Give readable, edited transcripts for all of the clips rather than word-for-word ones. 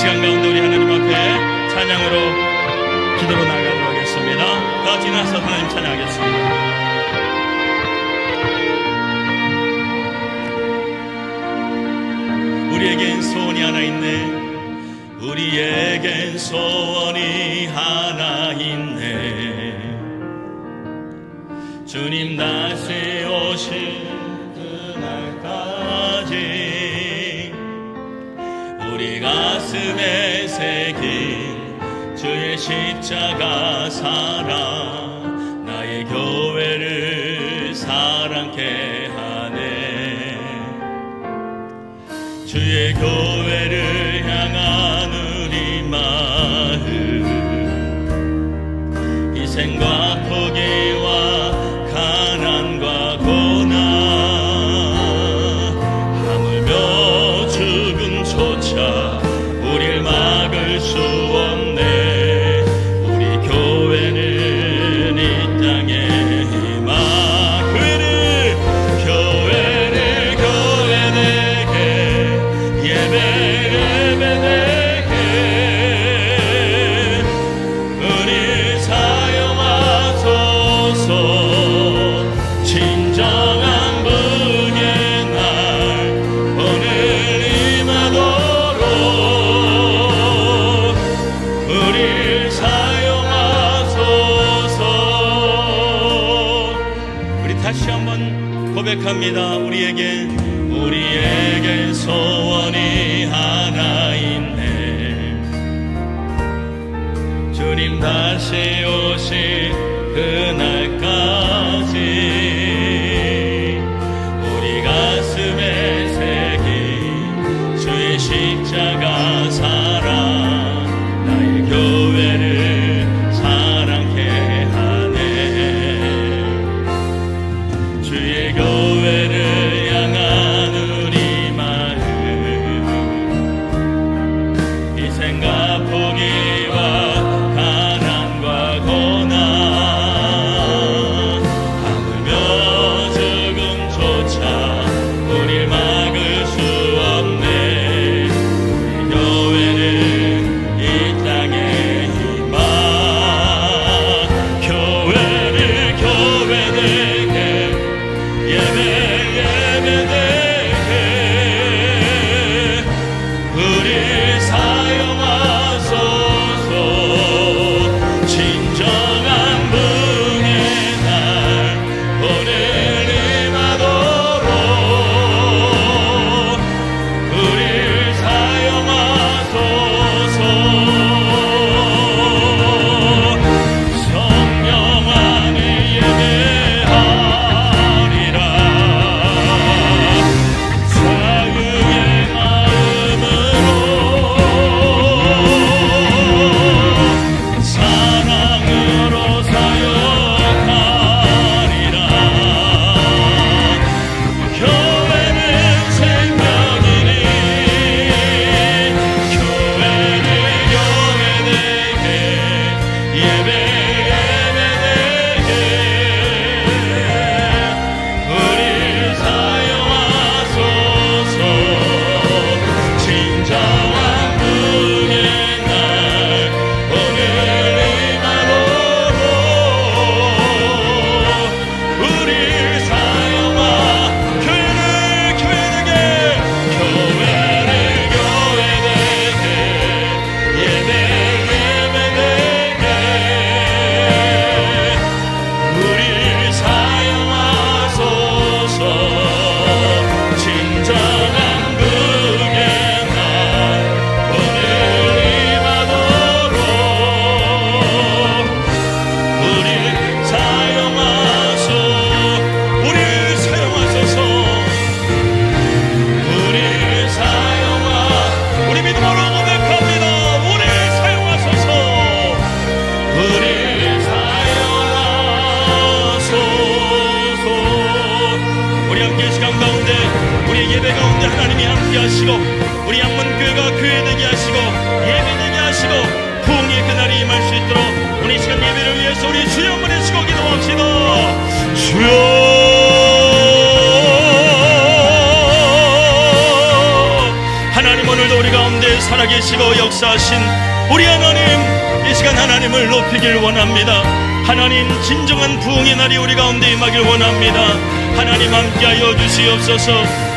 시간 가운데 우리 하나님 앞에 찬양으로 기도로 나가도록 하겠습니다. 다 같이 나서 하나님 찬양하겠습니다. 우리에겐 소원이 하나 있네. 우리에겐 소원이 하나 있네. 주님 다시 오실 그날까지 우리 가슴에 새긴 주의 십자가 사랑 나의 교회를 사랑케 하네. 주의 교회를 향한 우리 마음 희생과 포기와 가난과 고난 하물며 죽음조차 우릴 막을 수 없네. 우리 교회는 이 땅에 희망 교회를 교회되게 예배되게 우리 사용하소서. 진정한 분의 날 오늘 임하도록 우리 사용하소서. 우리 다시 한번 고백합니다. 우리에게 소원이 하나 있네. 주님 다시 오실 그날까지 우리 가슴에 새긴 주의 십자가 사랑 나의 교회를 사랑케 하네. 주의 교회를 향한 우리 마음 희생과 포기와 가난과 고난 하물며 죽음조차 우릴 막을 수 없네. 우리 교회는 이 땅의 희망 교회를 교회되게 예배되게 우리 사용하소서. 진정한 분의 날 오늘 임하도록 우리 사용하소서. 성령 안에 예배하리라. 사랑의 마음으로 사랑으로 사역하리라. 교회는 생명이니 교회를 교회되게 예배되게 우리 사용하소서. 진정한 분의 날 오늘 임하도록 우리 사용하 교회를 교회되게 교회를 교회되게 예배되게 우리 사용하소서. 진정한 분의 날 오늘 임하도록 우리 사용하소서. 우리 사용하소서. 우리 사용하 우리 믿음으로 고백합니다. 우리 사용하소서. 우리 사용하소서. 우리 함께 시간 가운데 우리 예배 가운데 하나님이 함께 하시고 우리 양문교회가 교회되게 하시고 예배되게 하시고 부흥의 그날이 임할 수 있도록 우리 시간 예배를 위해서 우리 주여 한번 해시고 기도합시다. 주여 하나님 오늘도 우리 가운데 살아계시고 역사하신 우리 하나님, 이 시간 하나님을 높이길 원합니다. 하나님, 진정한 부흥의 날이 우리 가운데 임하길 원합니다. 하나님 함께하여 주시옵소서.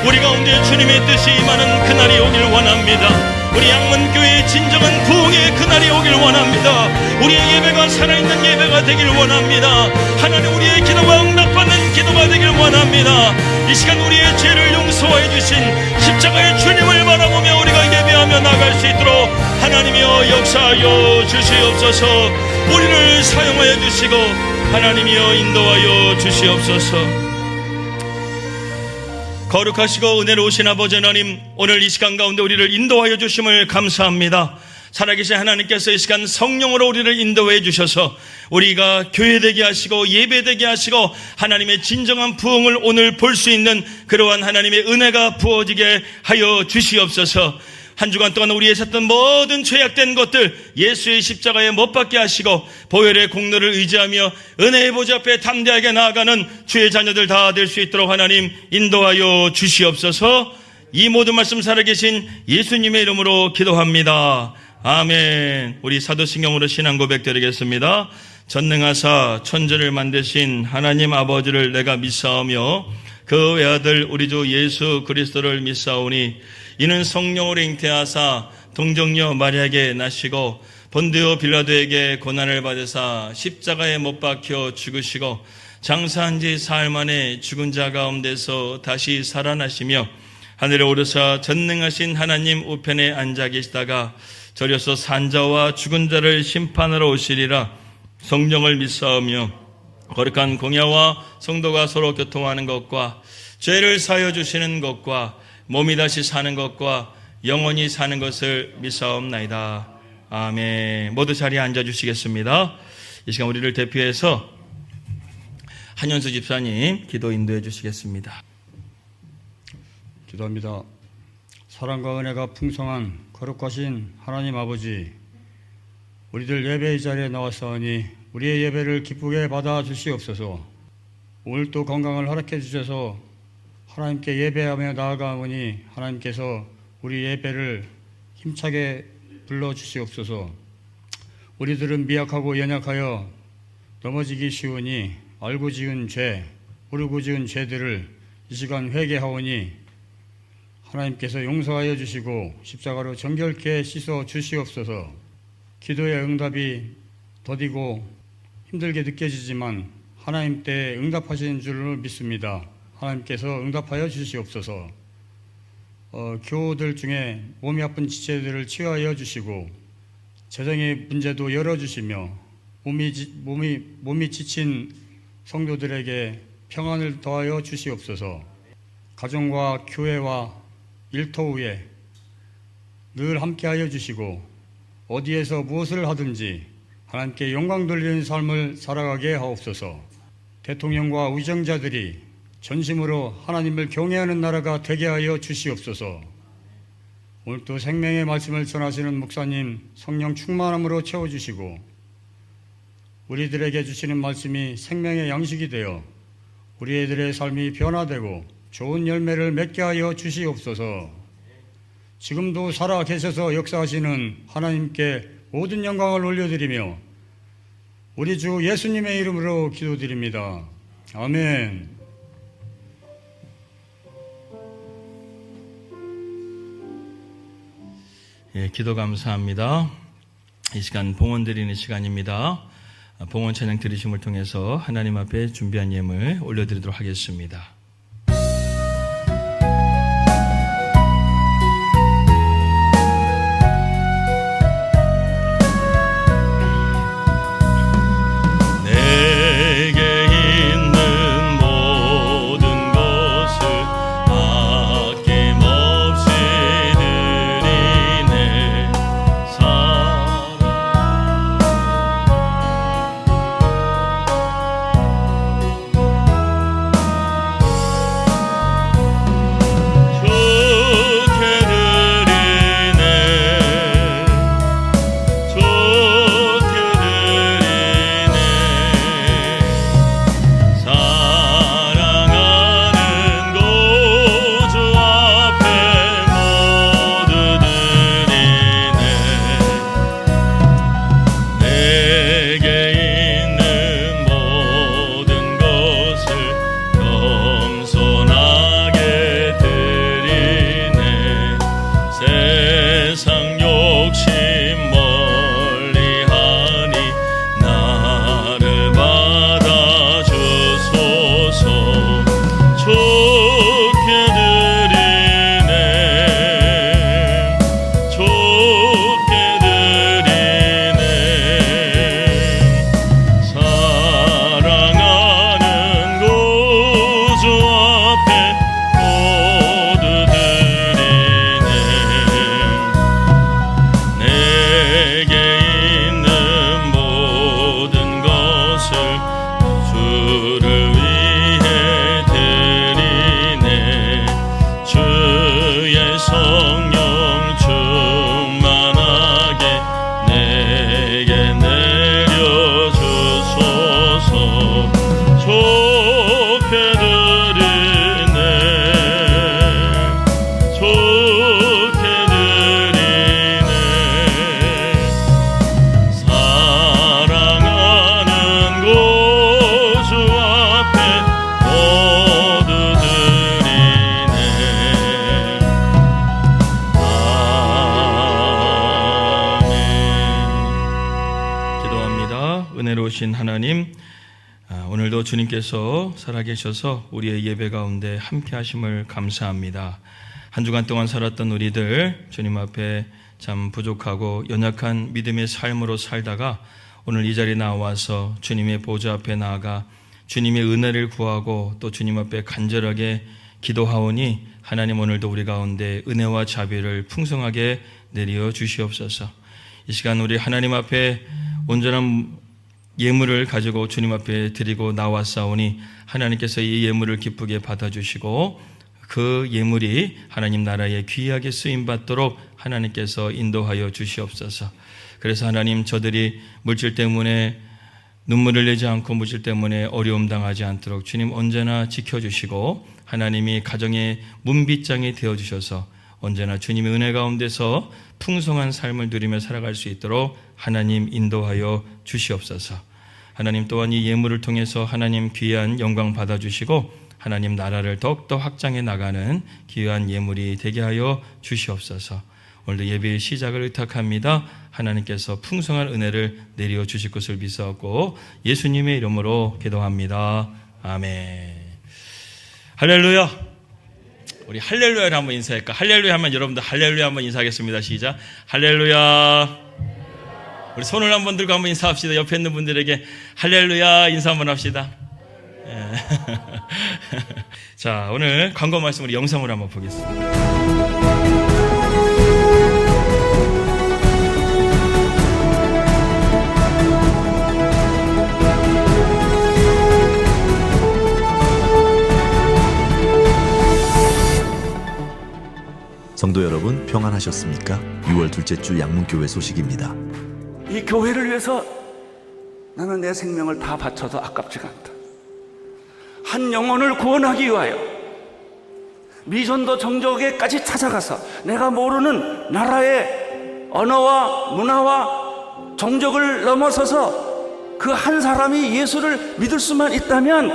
우리 가운데 주님의 뜻이 임하는 그날이 오길 원합니다. 우리 양문교회의 진정한 부흥의 그날이 오길 원합니다. 우리의 예배가 살아있는 예배가 되길 원합니다. 하나님, 우리의 기도가 응답받는 기도가 되길 원합니다. 이 시간 우리의 죄를 용서해 주신 십자가의 주님을 바라보며 우리가 예배하며 나갈 수 있도록 하나님이여 역사하여 주시옵소서. 우리를 사용하여 주시고 하나님이여 인도하여 주시옵소서. 거룩하시고 은혜로우신 아버지 하나님, 오늘 이 시간 가운데 우리를 인도하여 주심을 감사합니다. 살아계신 하나님께서 이 시간 성령으로 우리를 인도해 주셔서 우리가 교회되게 하시고 예배되게 하시고 하나님의 진정한 부흥을 오늘 볼 수 있는 그러한 하나님의 은혜가 부어지게 하여 주시옵소서. 한 주간 동안 우리의 샀던 모든 죄악된 것들 예수의 십자가에 못 박게 하시고 보혈의 공로를 의지하며 은혜의 보좌 앞에 담대하게 나아가는 주의 자녀들 다 될 수 있도록 하나님 인도하여 주시옵소서. 이 모든 말씀 살아계신 예수님의 이름으로 기도합니다. 아멘. 우리 사도신경으로 신앙 고백 드리겠습니다. 전능하사 천지를 만드신 하나님 아버지를 내가 믿사오며 그 외아들 우리 주 예수 그리스도를 믿사오니 이는 성령으로 잉태하사 동정녀 마리아에게 나시고 본디오 빌라도에게 고난을 받으사 십자가에 못 박혀 죽으시고 장사한 지 사흘 만에 죽은 자 가운데서 다시 살아나시며 하늘에 오르사 전능하신 하나님 우편에 앉아 계시다가 저려서 산자와 죽은 자를 심판하러 오시리라. 성령을 믿사오며 거룩한 공야와 성도가 서로 교통하는 것과 죄를 사하여 주시는 것과 몸이 다시 사는 것과 영원히 사는 것을 믿사옵나이다. 아멘. 모두 자리에 앉아주시겠습니다. 이 시간 우리를 대표해서 한현수 집사님 기도 인도해 주시겠습니다. 기도합니다. 사랑과 은혜가 풍성한 거룩하신 하나님 아버지, 우리들 예배의 자리에 나왔사오니 우리의 예배를 기쁘게 받아 주시옵소서. 오늘도 건강을 허락해 주셔서 하나님께 예배하며 나아가오니 하나님께서 우리 예배를 힘차게 불러주시옵소서. 우리들은 미약하고 연약하여 넘어지기 쉬우니 알고 지은 죄, 모르고 지은 죄들을 이 시간 회개하오니 하나님께서 용서하여 주시고 십자가로 정결케 씻어 주시옵소서. 기도의 응답이 더디고 힘들게 느껴지지만 하나님 때 응답하시는 줄을 믿습니다. 하나님께서 응답하여 주시옵소서. 교우들 중에 몸이 아픈 지체들을 치유하여 주시고 재정의 문제도 열어주시며 몸이 지친 성도들에게 평안을 더하여 주시옵소서. 가정과 교회와 일터 위에 늘 함께하여 주시고 어디에서 무엇을 하든지 하나님께 영광 돌리는 삶을 살아가게 하옵소서. 대통령과 위정자들이 전심으로 하나님을 경외하는 나라가 되게 하여 주시옵소서. 오늘도 생명의 말씀을 전하시는 목사님 성령 충만함으로 채워주시고 우리들에게 주시는 말씀이 생명의 양식이 되어 우리 애들의 삶이 변화되고 좋은 열매를 맺게 하여 주시옵소서. 지금도 살아 계셔서 역사하시는 하나님께 모든 영광을 올려드리며 우리 주 예수님의 이름으로 기도드립니다. 아멘. 예, 기도 감사합니다. 이 시간 봉헌 드리는 시간입니다. 봉헌 찬양 드리심을 통해서 하나님 앞에 준비한 예물 올려드리도록 하겠습니다. 놀라우신 하나님, 오늘도 주님께서 살아계셔서 우리의 예배 가운데 함께 하심을 감사합니다. 한 주간 동안 살았던 우리들 주님 앞에 참 부족하고 연약한 믿음의 삶으로 살다가 오늘 이 자리에 나와서 주님의 보좌 앞에 나아가 주님의 은혜를 구하고 또 주님 앞에 간절하게 기도하오니 하나님, 오늘도 우리 가운데 은혜와 자비를 풍성하게 내려 주시옵소서. 이 시간 우리 하나님 앞에 온전한 예물을 가지고 주님 앞에 드리고 나왔사오니 하나님께서 이 예물을 기쁘게 받아주시고 그 예물이 하나님 나라에 귀하게 쓰임받도록 하나님께서 인도하여 주시옵소서. 그래서 하나님, 저들이 물질 때문에 눈물을 내지 않고 물질 때문에 어려움 당하지 않도록 주님 언제나 지켜주시고 하나님이 가정의 문빗장이 되어주셔서 언제나 주님의 은혜 가운데서 풍성한 삶을 누리며 살아갈 수 있도록 하나님 인도하여 주시옵소서. 하나님 또한 이 예물을 통해서 하나님 귀한 영광 받아주시고 하나님 나라를 더욱더 확장해 나가는 귀한 예물이 되게 하여 주시옵소서. 오늘도 예배의 시작을 의탁합니다. 하나님께서 풍성한 은혜를 내려 주실 것을 믿사옵고 예수님의 이름으로 기도합니다. 아멘. 할렐루야. 우리 할렐루야를 한번 인사할까? 할렐루야 하면 여러분들 할렐루야 한번 인사하겠습니다. 시작. 할렐루야. 우리 손을 한번 들고 한번 인사합시다. 옆에 있는 분들에게 할렐루야 인사 한번 합시다. 자, 오늘 광고 말씀 우리 영상으로 한번 보겠습니다. 성도 여러분, 평안하셨습니까? 6월 둘째 주 양문교회 소식입니다. 이 교회를 위해서 나는 내 생명을 다 바쳐도 아깝지가 않다. 한 영혼을 구원하기 위하여 미전도 정적에까지 찾아가서 내가 모르는 나라의 언어와 문화와 종족을 넘어서서 그 한 사람이 예수를 믿을 수만 있다면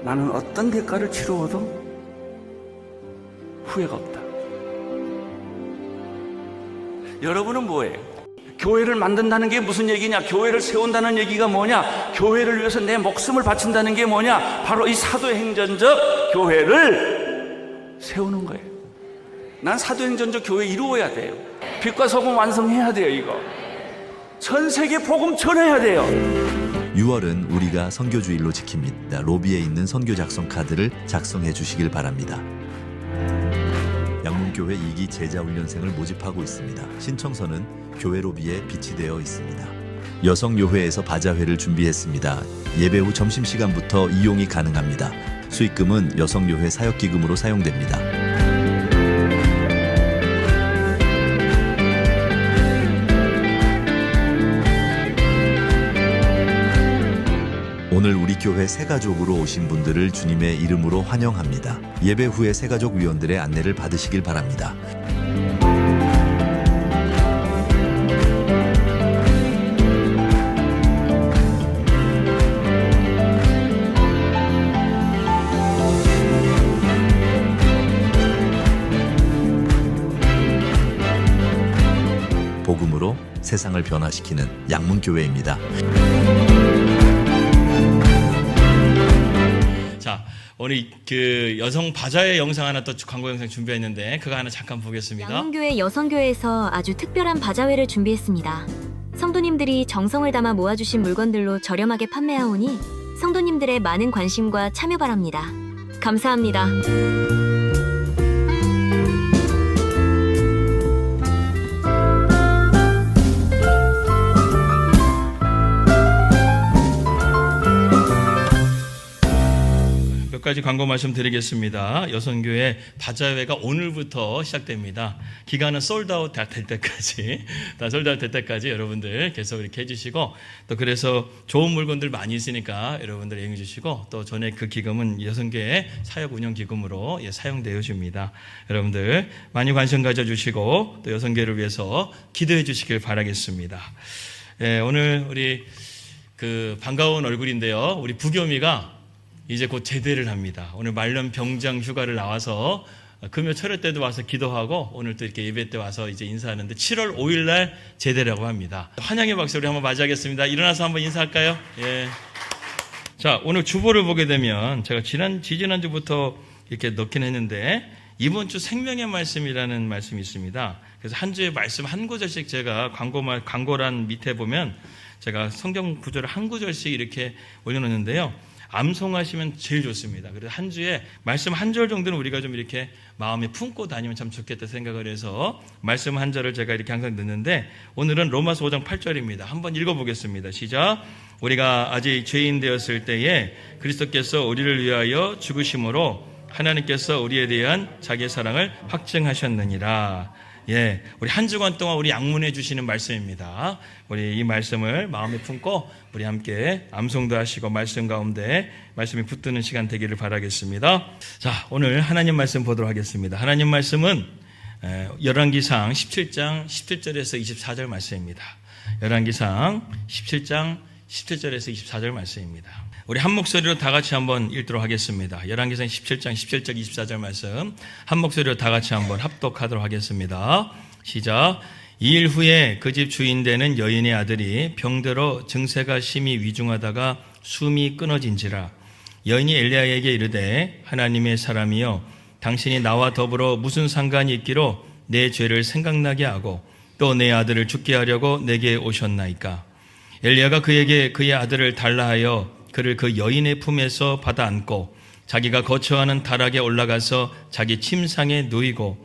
나는 어떤 대가를 치루어도 후회가 없다. 여러분은 뭐예요? 교회를 만든다는 게 무슨 얘기냐? 교회를 세운다는 얘기가 뭐냐? 교회를 위해서 내 목숨을 바친다는 게 뭐냐? 바로 이 사도행전적 교회를 세우는 거예요. 난 사도행전적 교회 이루어야 돼요. 빛과 소금 완성해야 돼요. 이거 전 세계 복음 전해야 돼요. 6월은 우리가 선교주일로 지킵니다. 로비에 있는 선교 작성 카드를 작성해 주시길 바랍니다. 양문교회 2기 제자훈련생을 모집하고 있습니다. 신청서는 교회 로비에 비치되어 있습니다. 여성요회에서 바자회를 준비했습니다. 예배 후 점심시간부터 이용이 가능합니다. 수익금은 여성요회 사역기금으로 사용됩니다. 오늘 우리 교회 새가족으로 오신 분들을 주님의 이름으로 환영합니다. 예배 후에 새가족 위원들의 안내를 받으시길 바랍니다. 복음으로 세상을 변화시키는 양문교회입니다. 자, 오늘 그 여성 바자회 영상 하나 또 광고 영상 준비했는데 그거 하나 잠깐 보겠습니다. 양문교회 여성교회에서 아주 특별한 바자회를 준비했습니다. 성도님들이 정성을 담아 모아주신 물건들로 저렴하게 판매하오니 성도님들의 많은 관심과 참여 바랍니다. 감사합니다. 몇 가지 광고 말씀드리겠습니다. 여성교회 바자회가 오늘부터 시작됩니다. 기간은 솔드아웃 될 때까지, 다 솔드아웃 될 때까지 여러분들 계속 이렇게 해주시고, 또 그래서 좋은 물건들 많이 있으니까 여러분들 애용해 주시고, 또 전에 그 기금은 여성교회 사역 운영 기금으로 사용되어 줍니다. 여러분들 많이 관심 가져주시고 또 여성교회를 위해서 기도해 주시길 바라겠습니다. 오늘 우리 그 반가운 얼굴인데요. 우리 부겸이가 이제 곧 제대를 합니다. 오늘 말년 병장 휴가를 나와서 금요 철회 때도 와서 기도하고 오늘 또 이렇게 예배 때 와서 이제 인사하는데 7월 5일 날 제대라고 합니다. 환영의 박수 우리 한번 맞이하겠습니다. 일어나서 한번 인사할까요? 예. 자, 오늘 주보를 보게 되면 제가 지지난주부터 이렇게 넣긴 했는데 이번 주 생명의 말씀이라는 말씀이 있습니다. 그래서 한 주에 말씀 한 구절씩 제가 광고란 밑에 보면 제가 성경 구절을 한 구절씩 이렇게 올려놓는데요. 암송하시면 제일 좋습니다. 그래서 한 주에 말씀 한 절 정도는 우리가 좀 이렇게 마음에 품고 다니면 참 좋겠다 생각을 해서 말씀 한 절을 제가 이렇게 항상 넣는데 오늘은 로마서 5장 8절입니다. 한번 읽어보겠습니다. 시작. 우리가 아직 죄인 되었을 때에 그리스도께서 우리를 위하여 죽으심으로 하나님께서 우리에 대한 자기의 사랑을 확증하셨느니라. 예, 우리 한 주간 동안 우리 양문해 주시는 말씀입니다. 우리 이 말씀을 마음에 품고 우리 함께 암송도 하시고 말씀 가운데 말씀이 붙드는 시간 되기를 바라겠습니다. 자, 오늘 하나님 말씀 보도록 하겠습니다. 하나님 말씀은 열왕기상 17장 17절에서 24절 말씀입니다. 열왕기상 17장 17절에서 24절 말씀입니다. 우리 한 목소리로 다 같이 한번 읽도록 하겠습니다. 열왕기상 17장 17절 24절 말씀 한 목소리로 다 같이 한번 합독하도록 하겠습니다. 시작. 2일 후에 그 집 주인 되는 여인의 아들이 병들어 증세가 심히 위중하다가 숨이 끊어진지라. 여인이 엘리야에게 이르되 하나님의 사람이여 당신이 나와 더불어 무슨 상관이 있기로 내 죄를 생각나게 하고 또 내 아들을 죽게 하려고 내게 오셨나이까. 엘리야가 그에게 그의 아들을 달라 하여 그를 그 여인의 품에서 받아 안고 자기가 거처하는 다락에 올라가서 자기 침상에 누이고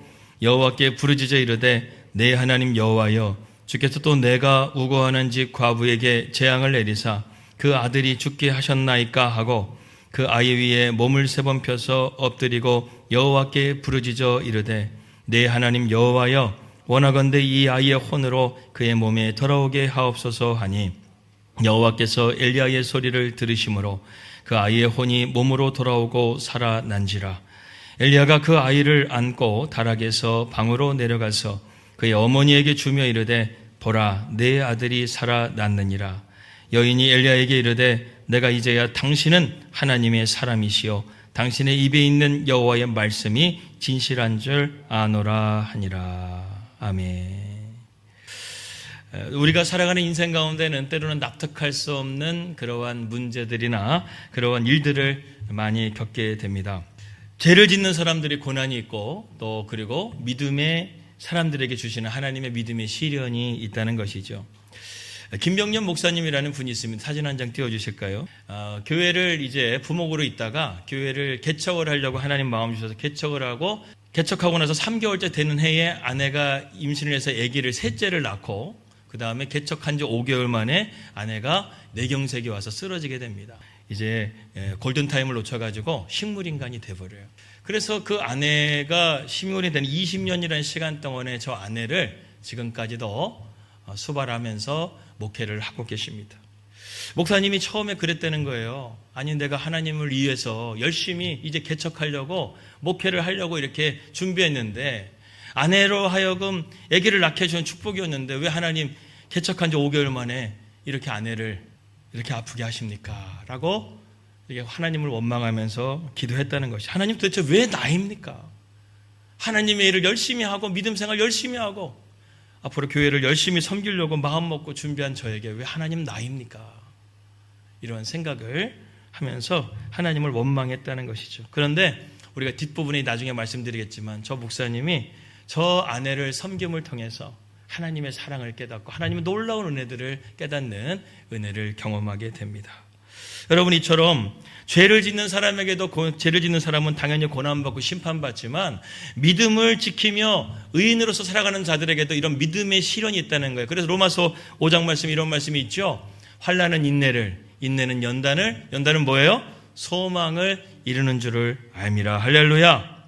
여호와께 부르짖어 이르되 내 하나님 여호와여 주께서 또 내가 우거하는 집 과부에게 재앙을 내리사 그 아들이 죽게 하셨나이까 하고 그 아이 위에 몸을 3번 펴서 엎드리고 여호와께 부르짖어 이르되 내 하나님 여호와여 원하건대 이 아이의 혼으로 그의 몸에 돌아오게 하옵소서 하니 여호와께서 엘리야의 소리를 들으심으로 그 아이의 혼이 몸으로 돌아오고 살아난지라. 엘리야가 그 아이를 안고 다락에서 방으로 내려가서 그의 어머니에게 주며 이르되 보라 내 아들이 살아났느니라. 여인이 엘리야에게 이르되 내가 이제야 당신은 하나님의 사람이시요 당신의 입에 있는 여호와의 말씀이 진실한 줄 아노라 하니라. 아멘. 우리가 살아가는 인생 가운데는 때로는 납득할 수 없는 그러한 문제들이나 그러한 일들을 많이 겪게 됩니다. 죄를 짓는 사람들이 고난이 있고 또 그리고 믿음의 사람들에게 주시는 하나님의 믿음의 시련이 있다는 것이죠. 김병년 목사님이라는 분이 있습니다. 사진 한 장 띄워주실까요? 교회를 이제 부목으로 있다가 교회를 개척을 하려고 하나님 마음 주셔서 개척을 하고 개척하고 나서 3개월째 되는 해에 아내가 임신을 해서 아기를 셋째를 낳고 그 다음에 개척한 지 5개월 만에 아내가 뇌경색이 와서 쓰러지게 됩니다. 이제 골든타임을 놓쳐가지고 식물인간이 돼버려요. 그래서 그 아내가 식물이 된 20년이라는 시간 동안에 저 아내를 지금까지도 수발하면서 목회를 하고 계십니다. 목사님이 처음에 그랬다는 거예요. 아니 내가 하나님을 위해서 열심히 이제 개척하려고 목회를 하려고 이렇게 준비했는데 아내로 하여금 아기를 낳게 해주는 축복이었는데 왜 하나님 개척한 지 5개월 만에 이렇게 아내를 이렇게 아프게 하십니까? 라고 이렇게 하나님을 원망하면서 기도했다는 것이 하나님 도대체 왜 나입니까? 하나님의 일을 열심히 하고 믿음 생활 열심히 하고 앞으로 교회를 열심히 섬기려고 마음 먹고 준비한 저에게 왜 하나님 나입니까? 이런 생각을 하면서 하나님을 원망했다는 것이죠. 그런데 우리가 뒷부분에 나중에 말씀드리겠지만 저 목사님이 저 아내를 섬김을 통해서 하나님의 사랑을 깨닫고 하나님의 놀라운 은혜들을 깨닫는 은혜를 경험하게 됩니다. 여러분 이처럼 죄를 짓는 사람에게도 죄를 짓는 사람은 당연히 고난받고 심판받지만 믿음을 지키며 의인으로서 살아가는 자들에게도 이런 믿음의 시련이 있다는 거예요. 그래서 로마서 5장 말씀 이런 말씀이 있죠. 환난은 인내를, 인내는 연단을, 연단은 뭐예요? 소망을 이루는 줄을 알미라. 할렐루야.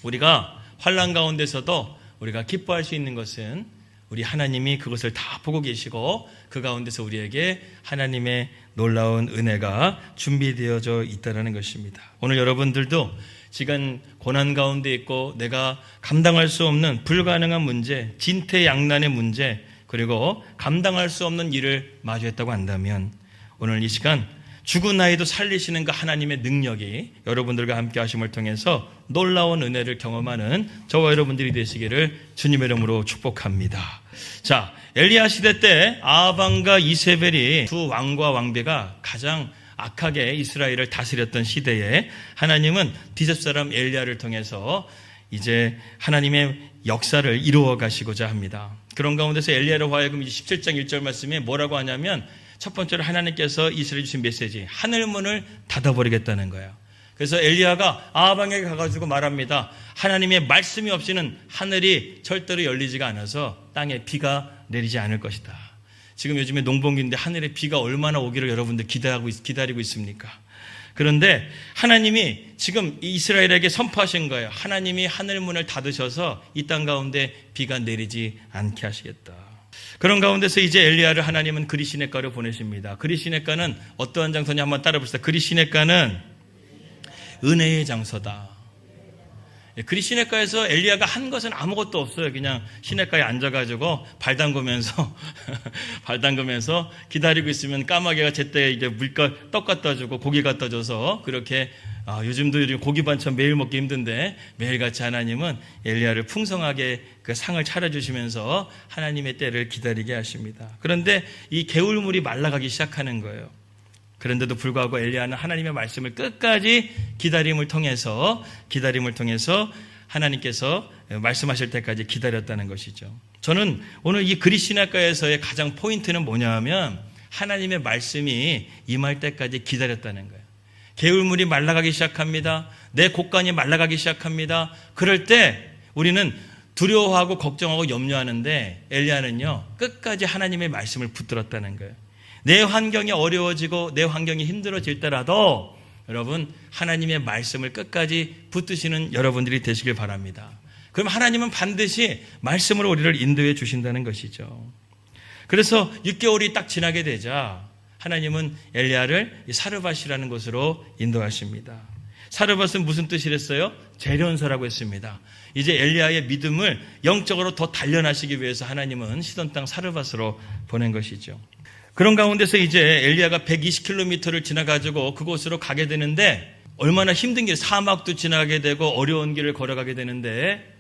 우리가 환난 가운데서도 우리가 기뻐할 수 있는 것은 우리 하나님이 그것을 다 보고 계시고 그 가운데서 우리에게 하나님의 놀라운 은혜가 준비되어져 있다는 것입니다. 오늘 여러분들도 지금 고난 가운데 있고 내가 감당할 수 없는 불가능한 문제, 진퇴양난의 문제, 그리고 감당할 수 없는 일을 마주했다고 한다면 오늘 이 시간 죽은 아이도 살리시는 그 하나님의 능력이 여러분들과 함께 하심을 통해서 놀라운 은혜를 경험하는 저와 여러분들이 되시기를 주님의 이름으로 축복합니다. 자, 엘리야 시대 때 아합과 이세벨이 두 왕과 왕비가 가장 악하게 이스라엘을 다스렸던 시대에 하나님은 디셉 사람 엘리야를 통해서 이제 하나님의 역사를 이루어 가시고자 합니다. 그런 가운데서 엘리야로 하여금 17장 1절 말씀에 뭐라고 하냐면 첫 번째로 하나님께서 이스라엘에 주신 메시지, 하늘문을 닫아버리겠다는 거예요. 그래서 엘리야가 아합에게 가가지고 말합니다. 하나님의 말씀이 없이는 하늘이 절대로 열리지가 않아서 땅에 비가 내리지 않을 것이다. 지금 요즘에 농번기인데 하늘에 비가 얼마나 오기를 여러분들 기다리고 있습니까? 그런데 하나님이 지금 이스라엘에게 선포하신 거예요. 하나님이 하늘문을 닫으셔서 이 땅 가운데 비가 내리지 않게 하시겠다. 그런 가운데서 이제 엘리야를 하나님은 그리시네가로 보내십니다. 그리시네가는 어떠한 장소냐 한번 따라봅시다. 그리시네가는 은혜의 장소다. 그리시네가에서 엘리야가 한 것은 아무것도 없어요. 그냥 시내가에 앉아가지고 발 담그면서 기다리고 있으면 까마귀가 제때 이제 떡 갖다 주고 고기 갖다 줘서 그렇게 요즘 고기 반찬 매일 먹기 힘든데 매일같이 하나님은 엘리야를 풍성하게 그 상을 차려주시면서 하나님의 때를 기다리게 하십니다. 그런데 이 개울물이 말라가기 시작하는 거예요. 그런데도 불구하고 엘리야는 하나님의 말씀을 끝까지 기다림을 통해서 하나님께서 말씀하실 때까지 기다렸다는 것이죠. 저는 오늘 이 그리시네가에서의 가장 포인트는 뭐냐 하면 하나님의 말씀이 임할 때까지 기다렸다는 거예요. 개울물이 말라가기 시작합니다. 내 곳간이 말라가기 시작합니다. 그럴 때 우리는 두려워하고 걱정하고 염려하는데 엘리야는요 끝까지 하나님의 말씀을 붙들었다는 거예요. 내 환경이 어려워지고 내 환경이 힘들어질 때라도 여러분 하나님의 말씀을 끝까지 붙드시는 여러분들이 되시길 바랍니다. 그럼 하나님은 반드시 말씀으로 우리를 인도해 주신다는 것이죠. 그래서 6개월이 딱 지나게 되자 하나님은 엘리야를 사르밧이라는 곳으로 인도하십니다. 사르밧은 무슨 뜻이랬어요? 재련소라고 했습니다. 이제 엘리야의 믿음을 영적으로 더 단련하시기 위해서 하나님은 시돈 땅 사르밧으로 보낸 것이죠. 그런 가운데서 이제 엘리야가 120km를 지나가지고 그곳으로 가게 되는데 얼마나 힘든 길, 사막도 지나게 되고 어려운 길을 걸어가게 되는데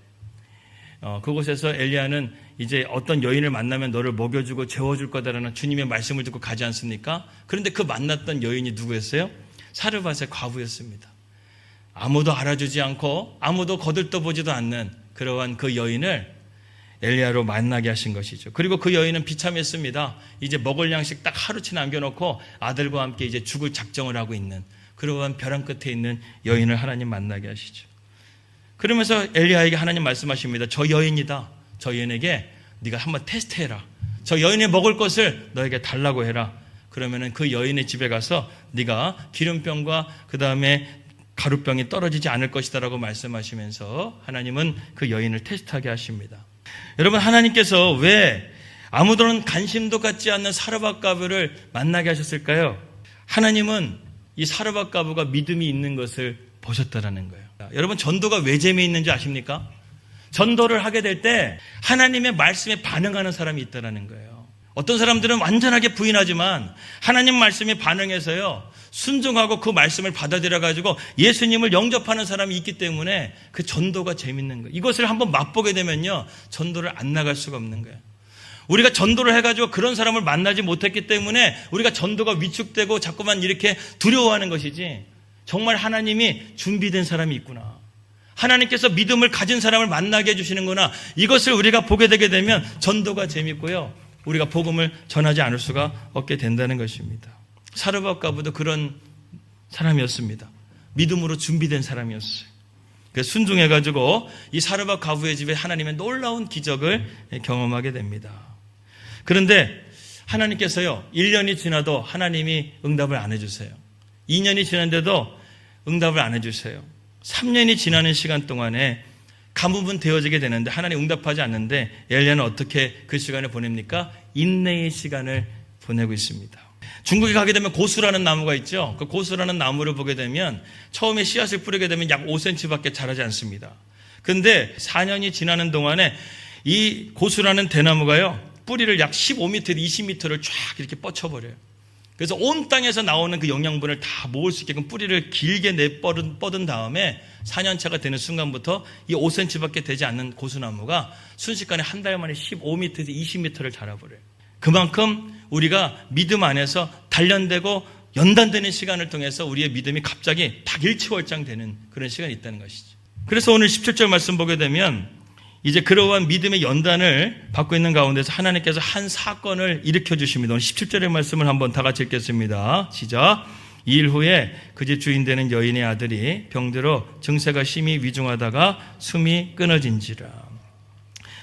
그곳에서 엘리야는 이제 어떤 여인을 만나면 너를 먹여주고 재워줄 거다라는 주님의 말씀을 듣고 가지 않습니까? 그런데 그 만났던 여인이 누구였어요? 사르밧의 과부였습니다. 아무도 알아주지 않고 아무도 거들떠보지도 않는 그러한 그 여인을 엘리야로 만나게 하신 것이죠. 그리고 그 여인은 비참했습니다. 이제 먹을 양식 딱 하루치 남겨놓고 아들과 함께 이제 죽을 작정을 하고 있는 그러한 벼랑 끝에 있는 여인을 하나님 만나게 하시죠. 그러면서 엘리야에게 하나님 말씀하십니다. 저 여인이다. 저 여인에게 네가 한번 테스트해라. 저 여인이 먹을 것을 너에게 달라고 해라. 그러면은 그 여인의 집에 가서 네가 기름병과 그 다음에 가루병이 떨어지지 않을 것이다라고 말씀하시면서 하나님은 그 여인을 테스트하게 하십니다. 여러분 하나님께서 왜 아무도는 관심도 갖지 않는 사르밧 과부를 만나게 하셨을까요? 하나님은 이 사르밧 과부가 믿음이 있는 것을 보셨다라는 거예요. 여러분 전도가 왜 재미있는지 아십니까? 전도를 하게 될 때 하나님의 말씀에 반응하는 사람이 있다는 거예요. 어떤 사람들은 완전하게 부인하지만 하나님 말씀에 반응해서요 순종하고 그 말씀을 받아들여가지고 예수님을 영접하는 사람이 있기 때문에 그 전도가 재밌는 거예요. 이것을 한번 맛보게 되면요 전도를 안 나갈 수가 없는 거예요. 우리가 전도를 해가지고 그런 사람을 만나지 못했기 때문에 우리가 전도가 위축되고 자꾸만 이렇게 두려워하는 것이지 정말 하나님이 준비된 사람이 있구나. 하나님께서 믿음을 가진 사람을 만나게 해주시는구나. 이것을 우리가 보게 되게 되면 전도가 재밌고요. 우리가 복음을 전하지 않을 수가 없게 된다는 것입니다. 사르밧 과부도 그런 사람이었습니다. 믿음으로 준비된 사람이었어요. 그래서 순종해가지고 이 사르밧 과부의 집에 하나님의 놀라운 기적을 경험하게 됩니다. 그런데 하나님께서요 1년이 지나도 하나님이 응답을 안 해주세요. 2년이 지났는데도 응답을 안 해주세요. 3년이 지나는 시간 동안에 가뭄은 되어지게 되는데 하나님 응답하지 않는데 엘리야는 어떻게 그 시간을 보냅니까? 인내의 시간을 보내고 있습니다. 중국에 가게 되면 고수라는 나무가 있죠. 그 고수라는 나무를 보게 되면 처음에 씨앗을 뿌리게 되면 약 5cm밖에 자라지 않습니다. 그런데 4년이 지나는 동안에 이 고수라는 대나무가요 뿌리를 약 15m, 20m를 쫙 이렇게 뻗쳐버려요. 그래서 온 땅에서 나오는 그 영양분을 다 모을 수 있게끔 뿌리를 길게 뻗은 다음에 4년차가 되는 순간부터 이 5cm밖에 되지 않는 고수나무가 순식간에 한 달 만에 15m에서 20m를 자라버려요. 그만큼 우리가 믿음 안에서 단련되고 연단되는 시간을 통해서 우리의 믿음이 갑자기 딱 일치월장되는 그런 시간이 있다는 것이죠. 그래서 오늘 17절 말씀 보게 되면 이제 그러한 믿음의 연단을 받고 있는 가운데서 하나님께서 한 사건을 일으켜 주십니다. 오늘 17절의 말씀을 한번 다 같이 읽겠습니다. 시작. 2일 후에 그 집 주인 되는 여인의 아들이 병들어 증세가 심히 위중하다가 숨이 끊어진지라.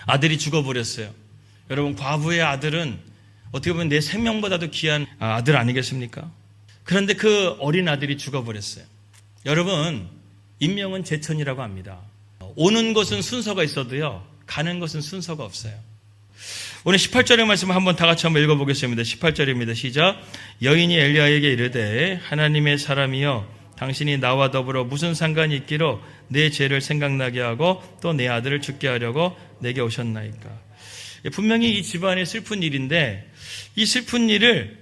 아들이 죽어버렸어요. 여러분, 과부의 아들은 어떻게 보면 내 생명보다도 귀한 아들 아니겠습니까? 그런데 그 어린 아들이 죽어버렸어요. 여러분, 인명은 제천이라고 합니다. 오는 것은 순서가 있어도요, 가는 것은 순서가 없어요. 오늘 18절의 말씀을 한번 다 같이 한번 읽어보겠습니다. 18절입니다. 시작. 여인이 엘리야에게 이르되 하나님의 사람이여 당신이 나와 더불어 무슨 상관이 있기로 내 죄를 생각나게 하고 또 내 아들을 죽게 하려고 내게 오셨나이까. 분명히 이 집안의 슬픈 일인데 이 슬픈 일을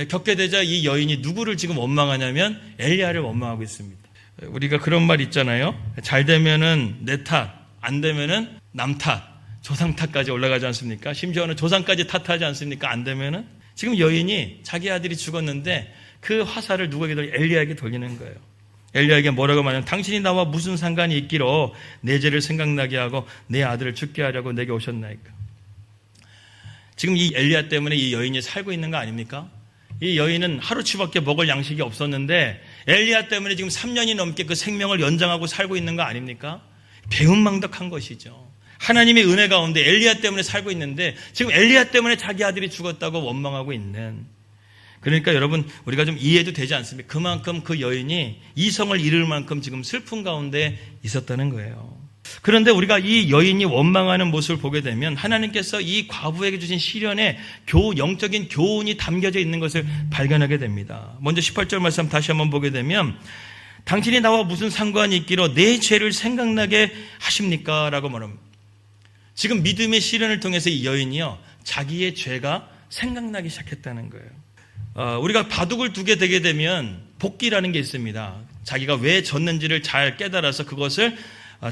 겪게 되자 이 여인이 누구를 지금 원망하냐면 엘리야를 원망하고 있습니다. 우리가 그런 말 있잖아요. 잘 되면은 내 탓, 안 되면은 남 탓, 조상 탓까지 올라가지 않습니까? 심지어는 조상까지 탓하지 않습니까? 안 되면은. 지금 여인이 자기 아들이 죽었는데 그 화살을 누구에게 엘리야에게 돌리는 거예요. 엘리야에게 뭐라고 말하냐면 당신이 나와 무슨 상관이 있기로 내 죄를 생각나게 하고 내 아들을 죽게 하려고 내게 오셨나이까. 지금 이 엘리야 때문에 이 여인이 살고 있는 거 아닙니까? 이 여인은 하루치밖에 먹을 양식이 없었는데 엘리야 때문에 지금 3년이 넘게 그 생명을 연장하고 살고 있는 거 아닙니까? 배은망덕한 것이죠. 하나님의 은혜 가운데 엘리야 때문에 살고 있는데 지금 엘리야 때문에 자기 아들이 죽었다고 원망하고 있는. 그러니까 여러분, 우리가 좀 이해도 되지 않습니까? 그만큼 그 여인이 이성을 잃을 만큼 지금 슬픈 가운데 있었다는 거예요. 그런데 우리가 이 여인이 원망하는 모습을 보게 되면 하나님께서 이 과부에게 주신 시련에 영적인 교훈이 담겨져 있는 것을 발견하게 됩니다. 먼저 18절 말씀 다시 한번 보게 되면 당신이 나와 무슨 상관이 있기로 내 죄를 생각나게 하십니까? 라고 말합니다. 지금 믿음의 시련을 통해서 이 여인이요, 자기의 죄가 생각나기 시작했다는 거예요. 우리가 바둑을 두게 되게 되면 복기라는 게 있습니다. 자기가 왜 졌는지를 잘 깨달아서 그것을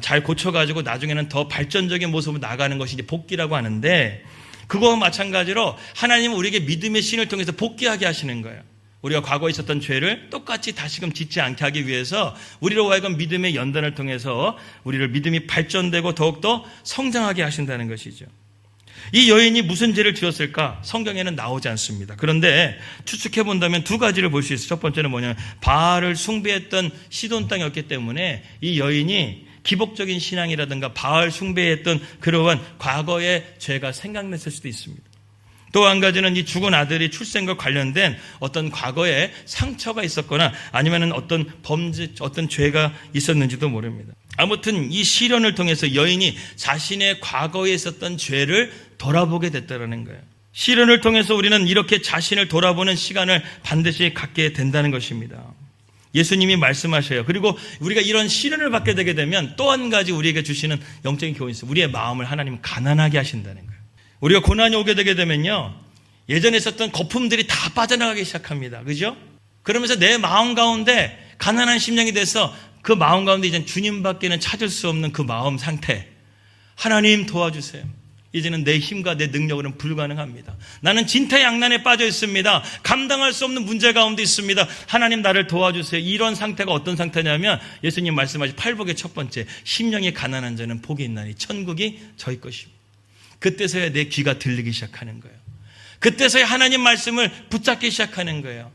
잘 고쳐가지고 나중에는 더 발전적인 모습으로 나가는 것이 이제 복기라고 하는데, 그거와 마찬가지로 하나님은 우리에게 믿음의 신을 통해서 복귀하게 하시는 거예요. 우리가 과거에 있었던 죄를 똑같이 다시금 짓지 않게 하기 위해서 우리로 하여금 믿음의 연단을 통해서 우리를 믿음이 발전되고 더욱더 성장하게 하신다는 것이죠. 이 여인이 무슨 죄를 지었을까? 성경에는 나오지 않습니다. 그런데 추측해 본다면 두 가지를 볼 수 있어요. 첫 번째는 뭐냐면 바알을 숭배했던 시돈 땅이었기 때문에 이 여인이 기복적인 신앙이라든가 바알 숭배했던 그러한 과거의 죄가 생각났을 수도 있습니다. 또 한 가지는 이 죽은 아들이 출생과 관련된 어떤 과거에 상처가 있었거나 아니면 어떤 범죄, 어떤 죄가 있었는지도 모릅니다. 아무튼 이 시련을 통해서 여인이 자신의 과거에 있었던 죄를 돌아보게 됐다는 거예요. 시련을 통해서 우리는 이렇게 자신을 돌아보는 시간을 반드시 갖게 된다는 것입니다. 예수님이 말씀하셔요. 그리고 우리가 이런 시련을 받게 되게 되면 또 한 가지 우리에게 주시는 영적인 교훈이 있어요. 우리의 마음을 하나님은 가난하게 하신다는 거예요. 우리가 고난이 오게 되게 되면요, 예전에 있었던 거품들이 다 빠져나가기 시작합니다. 그죠? 그러면서 내 마음 가운데 가난한 심령이 돼서 그 마음 가운데 이제 주님밖에는 찾을 수 없는 그 마음 상태. 하나님 도와주세요. 이제는 내 힘과 내 능력으로는 불가능합니다. 나는 진퇴양난에 빠져 있습니다. 감당할 수 없는 문제 가운데 있습니다. 하나님 나를 도와주세요. 이런 상태가 어떤 상태냐면 예수님 말씀하신 팔복의 첫 번째, 심령이 가난한 자는 복이 있나니 천국이 저희 것입니다. 그때서야 내 귀가 들리기 시작하는 거예요. 그때서야 하나님 말씀을 붙잡기 시작하는 거예요.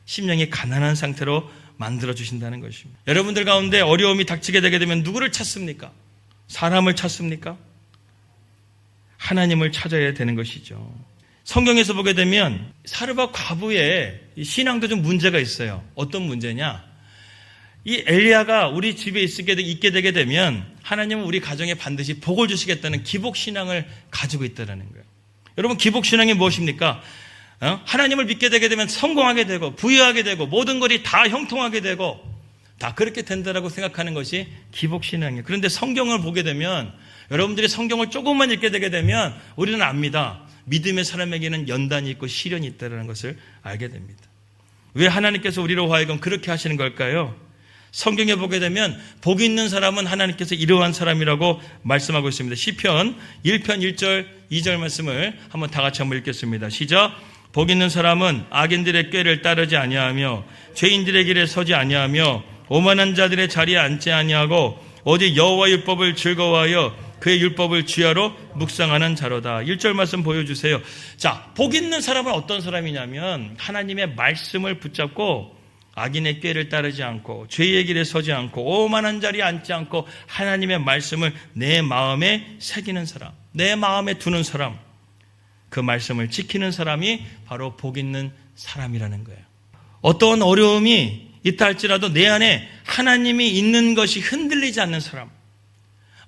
심령이 가난한 상태로 만들어주신다는 것입니다. 여러분들 가운데 어려움이 닥치게 되게 되면 누구를 찾습니까? 사람을 찾습니까? 하나님을 찾아야 되는 것이죠. 성경에서 보게 되면 사르밧 과부의 신앙도 좀 문제가 있어요. 어떤 문제냐? 이 엘리야가 우리 집에 있게 되게 되면 하나님은 우리 가정에 반드시 복을 주시겠다는 기복신앙을 가지고 있다는 거예요. 여러분, 기복신앙이 무엇입니까? 하나님을 믿게 되게 되면 성공하게 되고 부유하게 되고 모든 것이 다 형통하게 되고 다 그렇게 된다라고 생각하는 것이 기복신앙이에요. 그런데 성경을 보게 되면, 여러분들이 성경을 조금만 읽게 되게 되면 우리는 압니다. 믿음의 사람에게는 연단이 있고 시련이 있다는 것을 알게 됩니다. 왜 하나님께서 우리로 하여금 그렇게 하시는 걸까요? 성경에 보게 되면 복 있는 사람은 하나님께서 이러한 사람이라고 말씀하고 있습니다. 시편 1편 1절 2절 말씀을 한번 다 같이 한번 읽겠습니다. 시작. 복 있는 사람은 악인들의 꾀를 따르지 아니하며 죄인들의 길에 서지 아니하며 오만한 자들의 자리에 앉지 아니하고 오직 여호와의 율법을 즐거워하여 그의 율법을 주야로 묵상하는 자로다. 1절 말씀 보여주세요. 자, 복 있는 사람은 어떤 사람이냐면 하나님의 말씀을 붙잡고 악인의 꾀를 따르지 않고 죄의 길에 서지 않고 오만한 자리에 앉지 않고 하나님의 말씀을 내 마음에 새기는 사람, 내 마음에 두는 사람, 그 말씀을 지키는 사람이 바로 복 있는 사람이라는 거예요. 어떤 어려움이 있다 할지라도 내 안에 하나님이 있는 것이 흔들리지 않는 사람,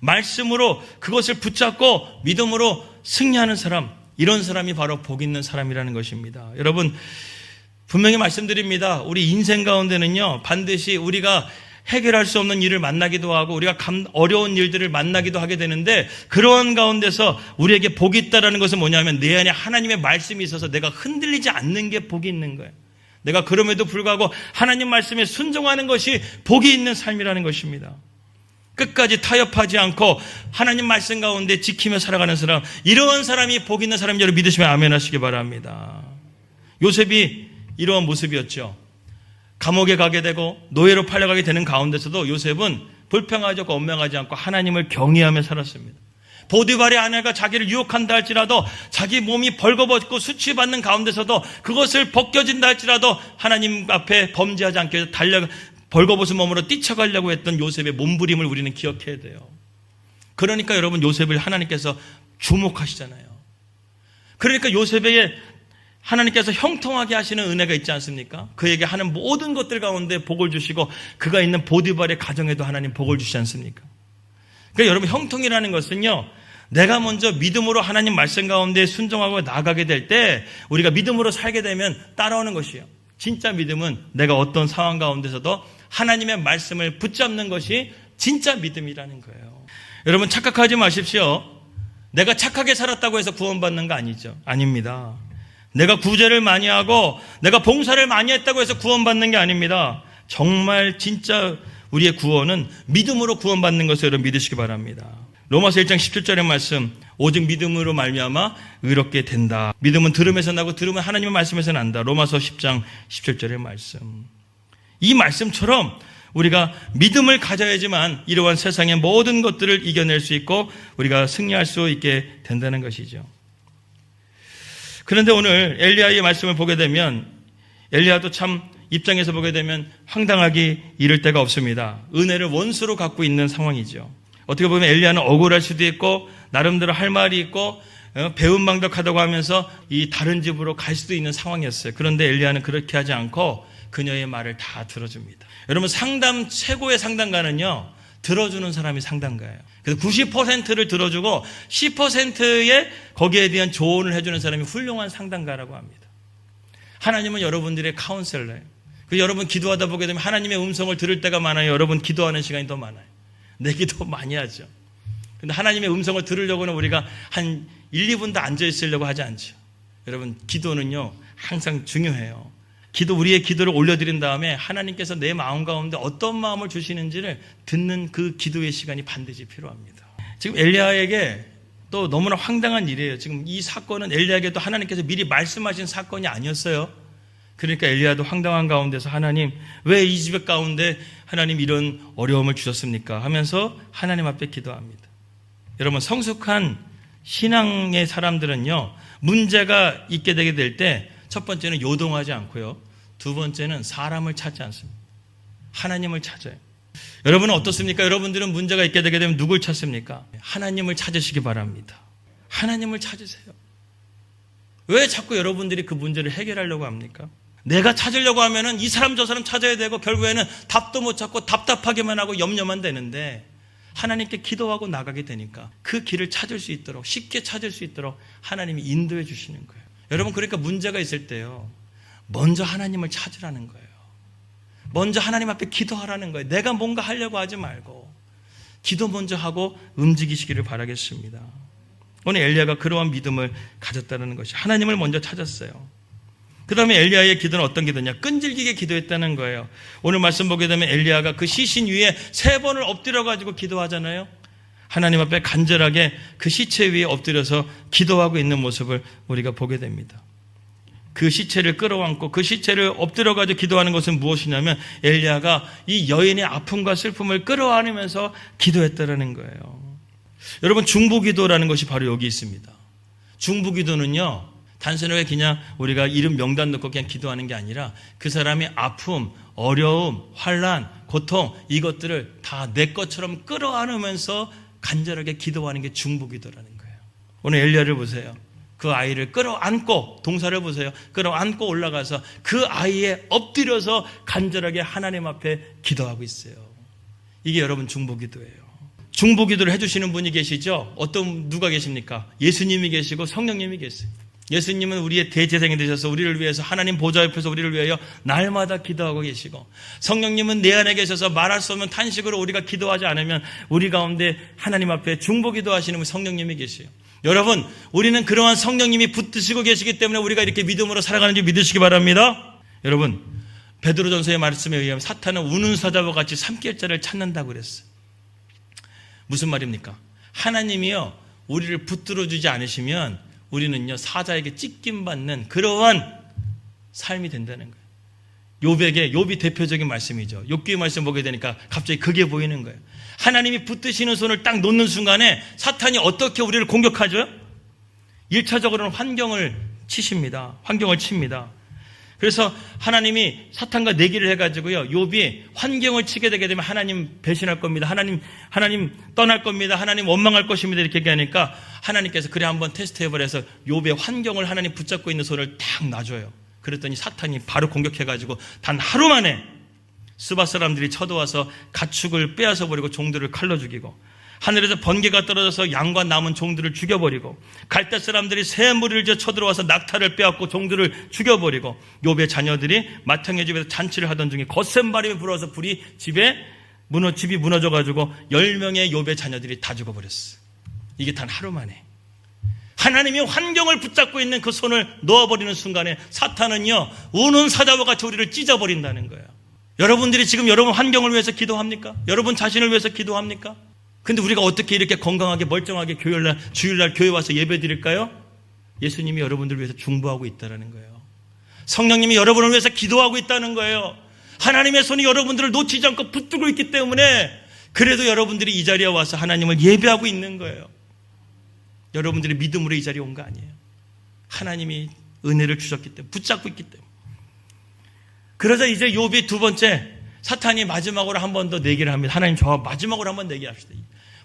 말씀으로 그것을 붙잡고 믿음으로 승리하는 사람, 이런 사람이 바로 복 있는 사람이라는 것입니다. 여러분, 분명히 말씀드립니다. 우리 인생 가운데는요, 반드시 우리가 해결할 수 없는 일을 만나기도 하고 우리가 어려운 일들을 만나기도 하게 되는데, 그러한 가운데서 우리에게 복이 있다는 것은 뭐냐면 내 안에 하나님의 말씀이 있어서 내가 흔들리지 않는 게 복이 있는 거예요. 내가 그럼에도 불구하고 하나님 말씀에 순종하는 것이 복이 있는 삶이라는 것입니다. 끝까지 타협하지 않고 하나님 말씀 가운데 지키며 살아가는 사람, 이러한 사람이 복 있는 사람인 줄 믿으시면 아멘 하시기 바랍니다. 요셉이 이러한 모습이었죠. 감옥에 가게 되고 노예로 팔려가게 되는 가운데서도 요셉은 불평하지 않고 원망하지 않고 하나님을 경외하며 살았습니다. 보디발의 아내가 자기를 유혹한다 할지라도 자기 몸이 벌거벗고 수치받는 가운데서도 그것을 벗겨진다 할지라도 하나님 앞에 범죄하지 않게 해서 벌거벗은 몸으로 뛰쳐가려고 했던 요셉의 몸부림을 우리는 기억해야 돼요. 그러니까 여러분, 요셉을 하나님께서 주목하시잖아요. 그러니까 요셉에게 하나님께서 형통하게 하시는 은혜가 있지 않습니까? 그에게 하는 모든 것들 가운데 복을 주시고 그가 있는 보디발의 가정에도 하나님 복을 주시지 않습니까? 그러니까 여러분, 형통이라는 것은요, 내가 먼저 믿음으로 하나님 말씀 가운데 순종하고 나아가게 될 때 우리가 믿음으로 살게 되면 따라오는 것이에요. 진짜 믿음은 내가 어떤 상황 가운데서도 하나님의 말씀을 붙잡는 것이 진짜 믿음이라는 거예요. 여러분, 착각하지 마십시오. 내가 착하게 살았다고 해서 구원받는 거 아니죠. 아닙니다. 내가 구제를 많이 하고 내가 봉사를 많이 했다고 해서 구원받는 게 아닙니다. 정말 진짜 우리의 구원은 믿음으로 구원받는 것을 여러분 믿으시기 바랍니다. 로마서 1장 17절의 말씀, 오직 믿음으로 말미암아 의롭게 된다. 믿음은 들음에서 나고 들음은 하나님의 말씀에서 난다. 로마서 10장 17절의 말씀. 이 말씀처럼 우리가 믿음을 가져야지만 이러한 세상의 모든 것들을 이겨낼 수 있고 우리가 승리할 수 있게 된다는 것이죠. 그런데 오늘 엘리야의 말씀을 보게 되면 엘리야도 참 입장에서 보게 되면 황당하기 이를 데가 없습니다. 은혜를 원수로 갖고 있는 상황이죠. 어떻게 보면 엘리야는 억울할 수도 있고 나름대로 할 말이 있고 배은망덕하다고 하면서 이 다른 집으로 갈 수도 있는 상황이었어요. 그런데 엘리야는 그렇게 하지 않고 그녀의 말을 다 들어줍니다. 여러분, 최고의 상담가는요, 들어주는 사람이 상담가예요. 그래서 90%를 들어주고 10%의 거기에 대한 조언을 해주는 사람이 훌륭한 상담가라고 합니다. 하나님은 여러분들의 카운셀러예요. 여러분 기도하다 보게 되면 하나님의 음성을 들을 때가 많아요. 여러분 기도하는 시간이 더 많아요. 내 기도 많이 하죠. 근데 하나님의 음성을 들으려고는 우리가 한 1, 2분도 앉아있으려고 하지 않죠. 여러분, 기도는요 항상 중요해요. 우리의 기도를 올려드린 다음에 하나님께서 내 마음 가운데 어떤 마음을 주시는지를 듣는 그 기도의 시간이 반드시 필요합니다. 지금 엘리야에게 또 너무나 황당한 일이에요. 지금 이 사건은 엘리야에게도 하나님께서 미리 말씀하신 사건이 아니었어요. 그러니까 엘리야도 황당한 가운데서 하나님, 왜 이 집 가운데 하나님 이런 어려움을 주셨습니까? 하면서 하나님 앞에 기도합니다. 여러분, 성숙한 신앙의 사람들은요, 문제가 있게 되게 될 때 첫 번째는 요동하지 않고요, 두 번째는 사람을 찾지 않습니다. 하나님을 찾아요. 여러분은 어떻습니까? 여러분들은 문제가 있게 되게 되면 누굴 찾습니까? 하나님을 찾으시기 바랍니다. 하나님을 찾으세요. 왜 자꾸 여러분들이 그 문제를 해결하려고 합니까? 내가 찾으려고 하면은 이 사람 저 사람 찾아야 되고 결국에는 답도 못 찾고 답답하게만 하고 염려만 되는데, 하나님께 기도하고 나가게 되니까 그 길을 찾을 수 있도록, 쉽게 찾을 수 있도록 하나님이 인도해 주시는 거예요. 여러분, 그러니까 문제가 있을 때요, 먼저 하나님을 찾으라는 거예요. 먼저 하나님 앞에 기도하라는 거예요. 내가 뭔가 하려고 하지 말고 기도 먼저 하고 움직이시기를 바라겠습니다. 오늘 엘리야가 그러한 믿음을 가졌다는 것이, 하나님을 먼저 찾았어요. 그 다음에 엘리야의 기도는 어떤 기도냐? 끈질기게 기도했다는 거예요. 오늘 말씀 보게 되면 엘리야가 그 시신 위에 3번을 엎드려가지고 기도하잖아요. 하나님 앞에 간절하게 그 시체 위에 엎드려서 기도하고 있는 모습을 우리가 보게 됩니다. 그 시체를 끌어안고 그 시체를 엎드려가지고 기도하는 것은 무엇이냐면 엘리야가 이 여인의 아픔과 슬픔을 끌어안으면서 기도했다는 거예요. 여러분, 중보기도라는 것이 바로 여기 있습니다. 중보기도는요, 단순하게 그냥 우리가 이름 명단 넣고 그냥 기도하는 게 아니라 그 사람의 아픔, 어려움, 환난, 고통, 이것들을 다 내 것처럼 끌어안으면서 간절하게 기도하는 게 중보기도라는 거예요. 오늘 엘리야를 보세요. 그 아이를 끌어안고, 동사를 보세요. 끌어안고 올라가서 그 아이에 엎드려서 간절하게 하나님 앞에 기도하고 있어요. 이게 여러분 중보기도예요. 중보기도를 해주시는 분이 계시죠? 누가 계십니까? 예수님이 계시고 성령님이 계세요. 예수님은 우리의 대제사장이 되셔서 우리를 위해서 하나님 보좌 옆에서 우리를 위하여 날마다 기도하고 계시고, 성령님은 내 안에 계셔서 말할 수 없는 탄식으로 우리가 기도하지 않으면 우리 가운데 하나님 앞에 중보기도 하시는 성령님이 계세요. 여러분, 우리는 그러한 성령님이 붙드시고 계시기 때문에 우리가 이렇게 믿음으로 살아가는지 믿으시기 바랍니다. 여러분, 베드로전서의 말씀에 의하면 사탄은 우는 사자와 같이 삼킬자를 찾는다고 그랬어요. 무슨 말입니까? 하나님이요, 우리를 붙들어주지 않으시면 우리는요, 사자에게 찢김받는 그러한 삶이 된다는 거예요. 욥이 대표적인 말씀이죠. 욥기의 말씀 보게 되니까 갑자기 그게 보이는 거예요. 하나님이 붙드시는 손을 딱 놓는 순간에 사탄이 어떻게 우리를 공격하죠? 1차적으로는 환경을 칩니다. 그래서 하나님이 사탄과 내기를 해가지고요, 욥이 환경을 치게 되게 되면 하나님 배신할 겁니다. 하나님 떠날 겁니다. 하나님 원망할 것입니다. 이렇게 얘기하니까 하나님께서 그래 한번 테스트해버려서 욥의 환경을 하나님 붙잡고 있는 손을 딱 놔줘요. 그랬더니 사탄이 바로 공격해가지고 단 하루 만에 스바 사람들이 쳐들어와서 가축을 빼앗아 버리고 종들을 칼로 죽이고, 하늘에서 번개가 떨어져서 양과 남은 종들을 죽여버리고, 갈대 사람들이 새 무리를 쳐들어와서 낙타를 빼앗고 종들을 죽여버리고, 욥의 자녀들이 마탕의 집에서 잔치를 하던 중에 거센 바람이 불어서 집이 무너져가지고 10명의 욥의 자녀들이 다 죽어버렸어요. 이게 단 하루 만에. 하나님이 환경을 붙잡고 있는 그 손을 놓아버리는 순간에 사탄은요, 우는 사자와 같이 우리를 찢어버린다는 거예요. 여러분들이 지금 여러분 환경을 위해서 기도합니까? 여러분 자신을 위해서 기도합니까? 근데 우리가 어떻게 이렇게 건강하게 멀쩡하게 주일날 교회 와서 예배 드릴까요? 예수님이 여러분들을 위해서 중보하고 있다는 거예요. 성령님이 여러분을 위해서 기도하고 있다는 거예요. 하나님의 손이 여러분들을 놓치지 않고 붙들고 있기 때문에 그래도 여러분들이 이 자리에 와서 하나님을 예배하고 있는 거예요. 여러분들이 믿음으로 이 자리에 온 거 아니에요. 하나님이 은혜를 주셨기 때문에, 붙잡고 있기 때문에. 그러자 이제 욥이 두 번째, 사탄이 마지막으로 한 번 더 내기를 합니다. 하나님, 저와 마지막으로 한 번 내기합시다.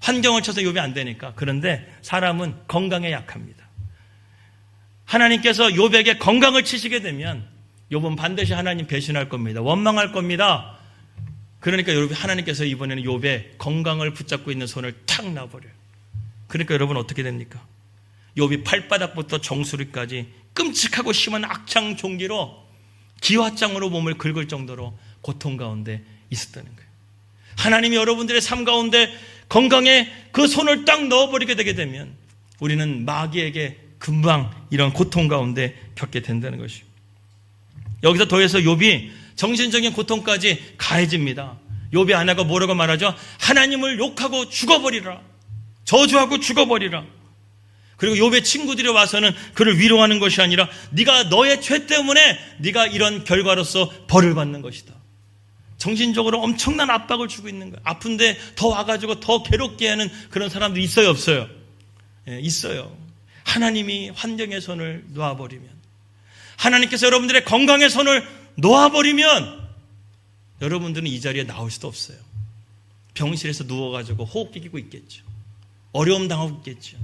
환경을 쳐서 욥이 안 되니까. 그런데 사람은 건강에 약합니다. 하나님께서 욥에게 건강을 치시게 되면 욥은 반드시 하나님 배신할 겁니다. 원망할 겁니다. 그러니까 여러분, 하나님께서 이번에는 욥의 건강을 붙잡고 있는 손을 탁 놔버려요. 그러니까 여러분 어떻게 됩니까? 욥이 발바닥부터 정수리까지 끔찍하고 심한 악창 종기로 기와장으로 몸을 긁을 정도로 고통 가운데 있었다는 거예요. 하나님이 여러분들의 삶 가운데 건강에 그 손을 딱 넣어버리게 되게 되면 우리는 마귀에게 금방 이런 고통 가운데 겪게 된다는 것이죠. 여기서 더해서 욥이 정신적인 고통까지 가해집니다. 욥의 아내가 뭐라고 말하죠? 하나님을 욕하고 죽어버리라. 저주하고 죽어버리라. 그리고 욥의 친구들이 와서는 그를 위로하는 것이 아니라 네가 너의 죄 때문에 네가 이런 결과로서 벌을 받는 것이다. 정신적으로 엄청난 압박을 주고 있는 거예요. 아픈데 더 와가지고 더 괴롭게 하는 그런 사람들이 있어요, 없어요? 예, 있어요. 하나님이 환경의 손을 놓아버리면, 하나님께서 여러분들의 건강의 손을 놓아버리면 여러분들은 이 자리에 나올 수도 없어요. 병실에서 누워가지고 호흡기 끼고 있겠죠. 어려움 당하고 있겠죠.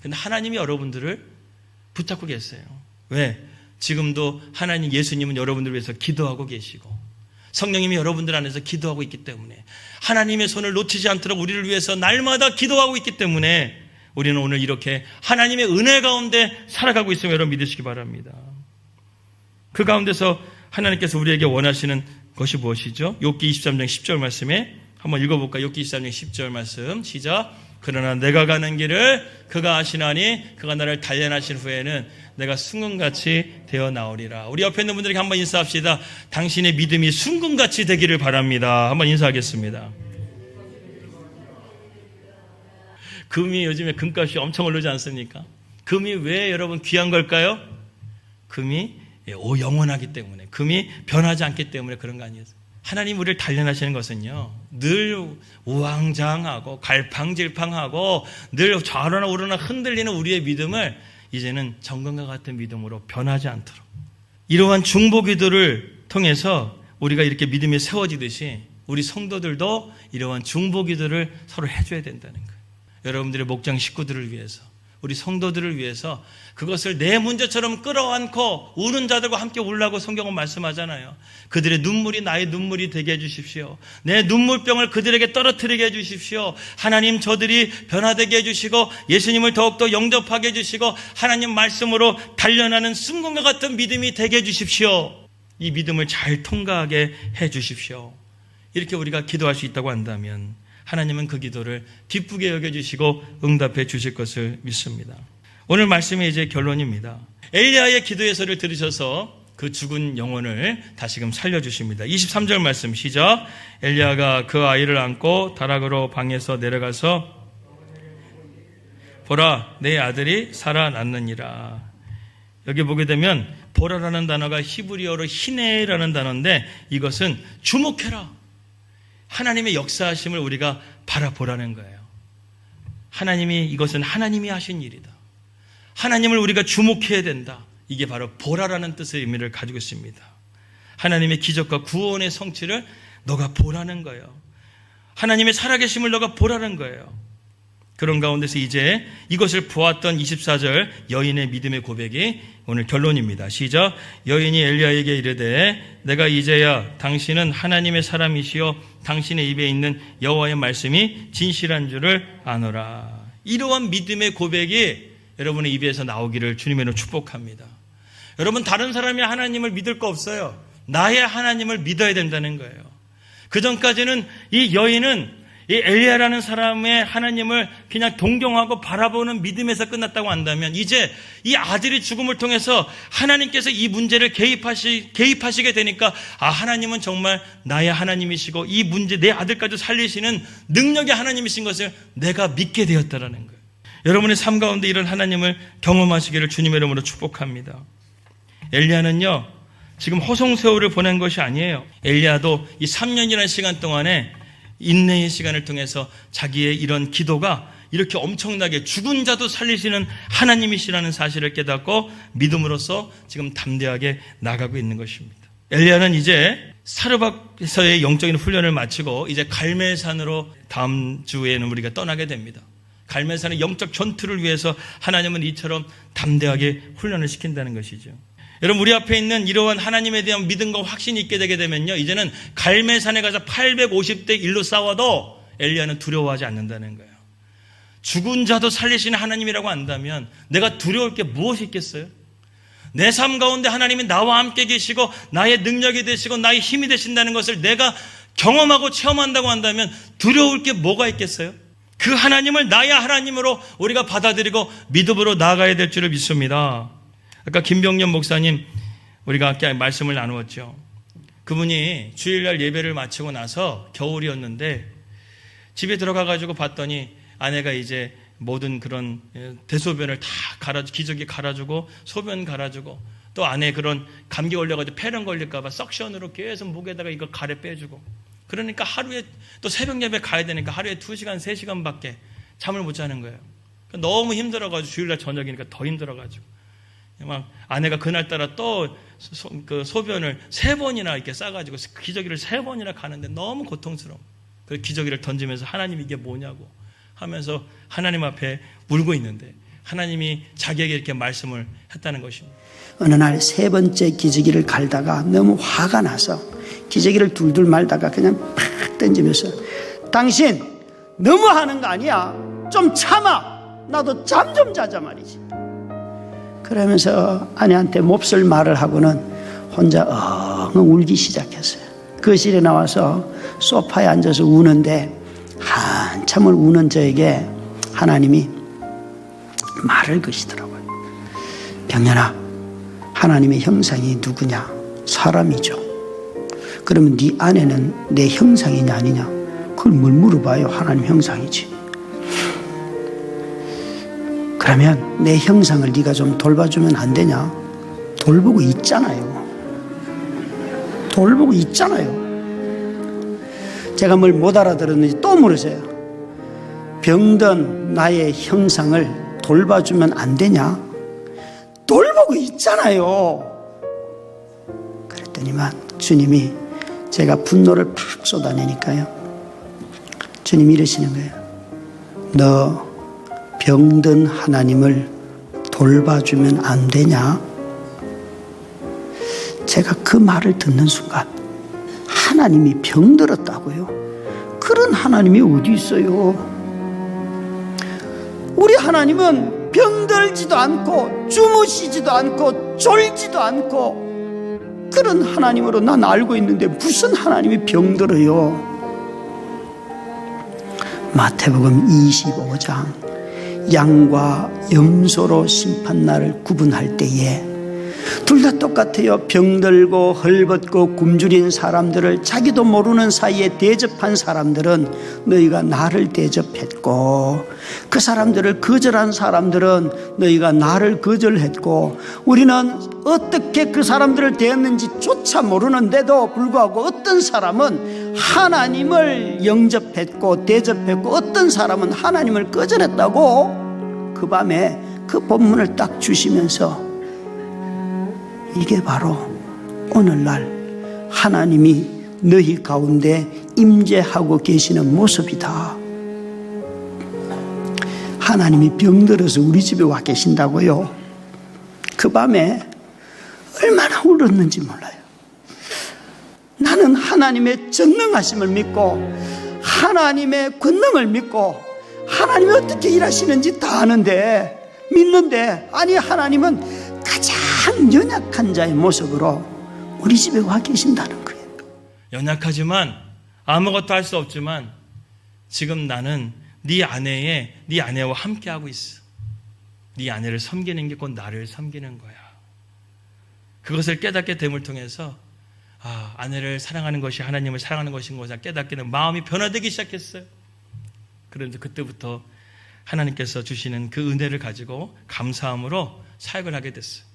근데 하나님이 여러분들을 붙잡고 계세요. 왜? 지금도 하나님, 예수님은 여러분들을 위해서 기도하고 계시고 성령님이 여러분들 안에서 기도하고 있기 때문에, 하나님의 손을 놓치지 않도록 우리를 위해서 날마다 기도하고 있기 때문에 우리는 오늘 이렇게 하나님의 은혜 가운데 살아가고 있음을 여러분 믿으시기 바랍니다. 그 가운데서 하나님께서 우리에게 원하시는 것이 무엇이죠? 욥기 23장 10절 말씀에 한번 읽어볼까요? 욥기 23장 10절 말씀 시작. 그러나 내가 가는 길을 그가 아시나니 그가 나를 단련하신 후에는 내가 순금같이 되어 나오리라. 우리 옆에 있는 분들에게 한번 인사합시다. 당신의 믿음이 순금같이 되기를 바랍니다. 한번 인사하겠습니다. 금이 요즘에 금값이 엄청 오르지 않습니까? 금이 왜 여러분 귀한 걸까요? 금이 영원하기 때문에, 금이 변하지 않기 때문에 그런 거 아니에요? 하나님 우리를 단련하시는 것은요, 늘 우왕좌왕하고 갈팡질팡하고 늘 좌로나 우로나 흔들리는 우리의 믿음을 이제는 정금과 같은 믿음으로 변하지 않도록, 이러한 중보기도를 통해서 우리가 이렇게 믿음이 세워지듯이 우리 성도들도 이러한 중보기도를 서로 해줘야 된다는 거예요. 여러분들의 목장 식구들을 위해서, 우리 성도들을 위해서 그것을 내 문제처럼 끌어안고 우는 자들과 함께 울라고 성경은 말씀하잖아요. 그들의 눈물이 나의 눈물이 되게 해주십시오. 내 눈물병을 그들에게 떨어뜨리게 해주십시오. 하나님, 저들이 변화되게 해주시고 예수님을 더욱더 영접하게 해주시고 하나님 말씀으로 단련하는 순금과 같은 믿음이 되게 해주십시오. 이 믿음을 잘 통과하게 해주십시오. 이렇게 우리가 기도할 수 있다고 한다면 하나님은 그 기도를 기쁘게 여겨주시고 응답해 주실 것을 믿습니다. 오늘 말씀의 이제 결론입니다. 엘리야의 기도의 소리를 들으셔서 그 죽은 영혼을 다시금 살려주십니다. 23절 말씀 시작. 엘리야가 그 아이를 안고 다락으로 방에서 내려가서 보라, 내 아들이 살아났느니라. 여기 보게 되면 보라라는 단어가 히브리어로 히네라는 단어인데 이것은 주목해라, 하나님의 역사하심을 우리가 바라보라는 거예요. 하나님이, 이것은 하나님이 하신 일이다. 하나님을 우리가 주목해야 된다. 이게 바로 보라라는 뜻의 의미를 가지고 있습니다. 하나님의 기적과 구원의 성취를 너가 보라는 거예요. 하나님의 살아계심을 너가 보라는 거예요. 그런 가운데서 이제 이것을 보았던 24절 여인의 믿음의 고백이 오늘 결론입니다. 시작. 여인이 엘리야에게 이르되 내가 이제야 당신은 하나님의 사람이시요 당신의 입에 있는 여호와의 말씀이 진실한 줄을 아노라. 이러한 믿음의 고백이 여러분의 입에서 나오기를 주님으로 축복합니다. 여러분, 다른 사람이 하나님을 믿을 거 없어요. 나의 하나님을 믿어야 된다는 거예요. 그전까지는 이 여인은 이 엘리야라는 사람의 하나님을 그냥 동경하고 바라보는 믿음에서 끝났다고 한다면 이제 이 아들의 죽음을 통해서 하나님께서 이 문제를 개입하시게 되니까 하나님은 정말 나의 하나님이시고 이 문제, 내 아들까지 살리시는 능력의 하나님이신 것을 내가 믿게 되었다라는 거예요. 여러분의 삶 가운데 이런 하나님을 경험하시기를 주님의 이름으로 축복합니다. 엘리야는요, 지금 호송세월을 보낸 것이 아니에요. 엘리야도 이 3년이라는 시간 동안에 인내의 시간을 통해서 자기의 이런 기도가 이렇게 엄청나게 죽은 자도 살리시는 하나님이시라는 사실을 깨닫고 믿음으로써 지금 담대하게 나가고 있는 것입니다. 엘리야는 이제 사르밧에서의 영적인 훈련을 마치고 이제 갈멜산으로 다음 주에는 우리가 떠나게 됩니다. 갈멜산의 영적 전투를 위해서 하나님은 이처럼 담대하게 훈련을 시킨다는 것이죠. 여러분, 우리 앞에 있는 이러한 하나님에 대한 믿음과 확신이 있게 되게 되면요, 이제는 갈멜산에 가서 850대 1로 싸워도 엘리야는 두려워하지 않는다는 거예요. 죽은 자도 살리시는 하나님이라고 한다면 내가 두려울 게 무엇이 있겠어요? 내 삶 가운데 하나님이 나와 함께 계시고 나의 능력이 되시고 나의 힘이 되신다는 것을 내가 경험하고 체험한다고 한다면 두려울 게 뭐가 있겠어요? 그 하나님을 나의 하나님으로 우리가 받아들이고 믿음으로 나아가야 될 줄을 믿습니다. 아까 김병년 목사님, 우리가 아까 말씀을 나누었죠. 그분이 주일날 예배를 마치고 나서 겨울이었는데 집에 들어가가지고 봤더니 아내가 이제 모든 그런 대소변을 다 기저귀 갈아주고 소변 갈아주고 또 아내 그런 감기 걸려가지고 폐렴 걸릴까봐 석션으로 계속 목에다가 이거 가래 빼주고, 그러니까 하루에 또 새벽 예배 가야 되니까 하루에 2시간, 3시간밖에 잠을 못 자는 거예요. 너무 힘들어가지고 주일날 저녁이니까 더 힘들어가지고 막 아내가 그날따라 또 그 소변을 3번이나 이렇게 싸가지고 기저귀를 3번이나 가는데 너무 고통스러워. 그 기저귀를 던지면서 하나님 이게 뭐냐고 하면서 하나님 앞에 울고 있는데 하나님이 자기에게 이렇게 말씀을 했다는 것입니다. 어느 날 3번째 기저귀를 갈다가 너무 화가 나서 기저귀를 둘둘 말다가 그냥 팍 던지면서 당신 너무 하는 거 아니야? 좀 참아. 나도 잠 좀 자자 말이지. 그러면서 아내한테 몹쓸 말을 하고는 혼자 엉엉 울기 시작했어요. 거실에 나와서 소파에 앉아서 우는데 한참을 우는 저에게 하나님이 말을 거시더라고요. 병현아, 하나님의 형상이 누구냐? 사람이죠. 그러면 네 아내는 내 형상이냐 아니냐? 그걸 뭘 물어봐요? 하나님 형상이지. 그러면 내 형상을 네가 좀 돌봐주면 안 되냐? 돌보고 있잖아요. 돌보고 있잖아요. 제가 뭘 못 알아들었는지 또 물으세요. 병든 나의 형상을 돌봐주면 안 되냐? 돌보고 있잖아요. 그랬더니만 주님이, 제가 분노를 팍 쏟아내니까요, 주님이 이러시는 거예요. 너 병든 하나님을 돌봐주면 안 되냐? 제가 그 말을 듣는 순간 하나님이 병들었다고요? 그런 하나님이 어디 있어요? 우리 하나님은 병들지도 않고 주무시지도 않고 졸지도 않고 그런 하나님으로 난 알고 있는데 무슨 하나님이 병들어요? 마태복음 25장 양과 염소로 심판날을 구분할 때에 둘 다 똑같아요. 병들고 헐벗고 굶주린 사람들을 자기도 모르는 사이에 대접한 사람들은 너희가 나를 대접했고, 그 사람들을 거절한 사람들은 너희가 나를 거절했고, 우리는 어떻게 그 사람들을 대했는지조차 모르는데도 불구하고 어떤 사람은 하나님을 영접했고 대접했고 어떤 사람은 하나님을 거절했다고 그 밤에 그 본문을 딱 주시면서, 이게 바로 오늘날 하나님이 너희 가운데 임재하고 계시는 모습이다. 하나님이 병들어서 우리 집에 와 계신다고요. 그 밤에 얼마나 울었는지 몰라요. 나는 하나님의 전능하심을 믿고 하나님의 권능을 믿고 하나님이 어떻게 일하시는지 다 아는데, 믿는데, 아니 하나님은 가장 연약한 자의 모습으로 우리 집에 와 계신다는 거예요. 연약하지만 아무것도 할 수 없지만 지금 나는 네 아내와 함께하고 있어. 네 아내를 섬기는 게 곧 나를 섬기는 거야. 그것을 깨닫게 됨을 통해서 아내를 사랑하는 것이 하나님을 사랑하는 것인 것을 깨닫게 된 마음이 변화되기 시작했어요. 그런데 그때부터 하나님께서 주시는 그 은혜를 가지고 감사함으로 사역을 하게 됐어요.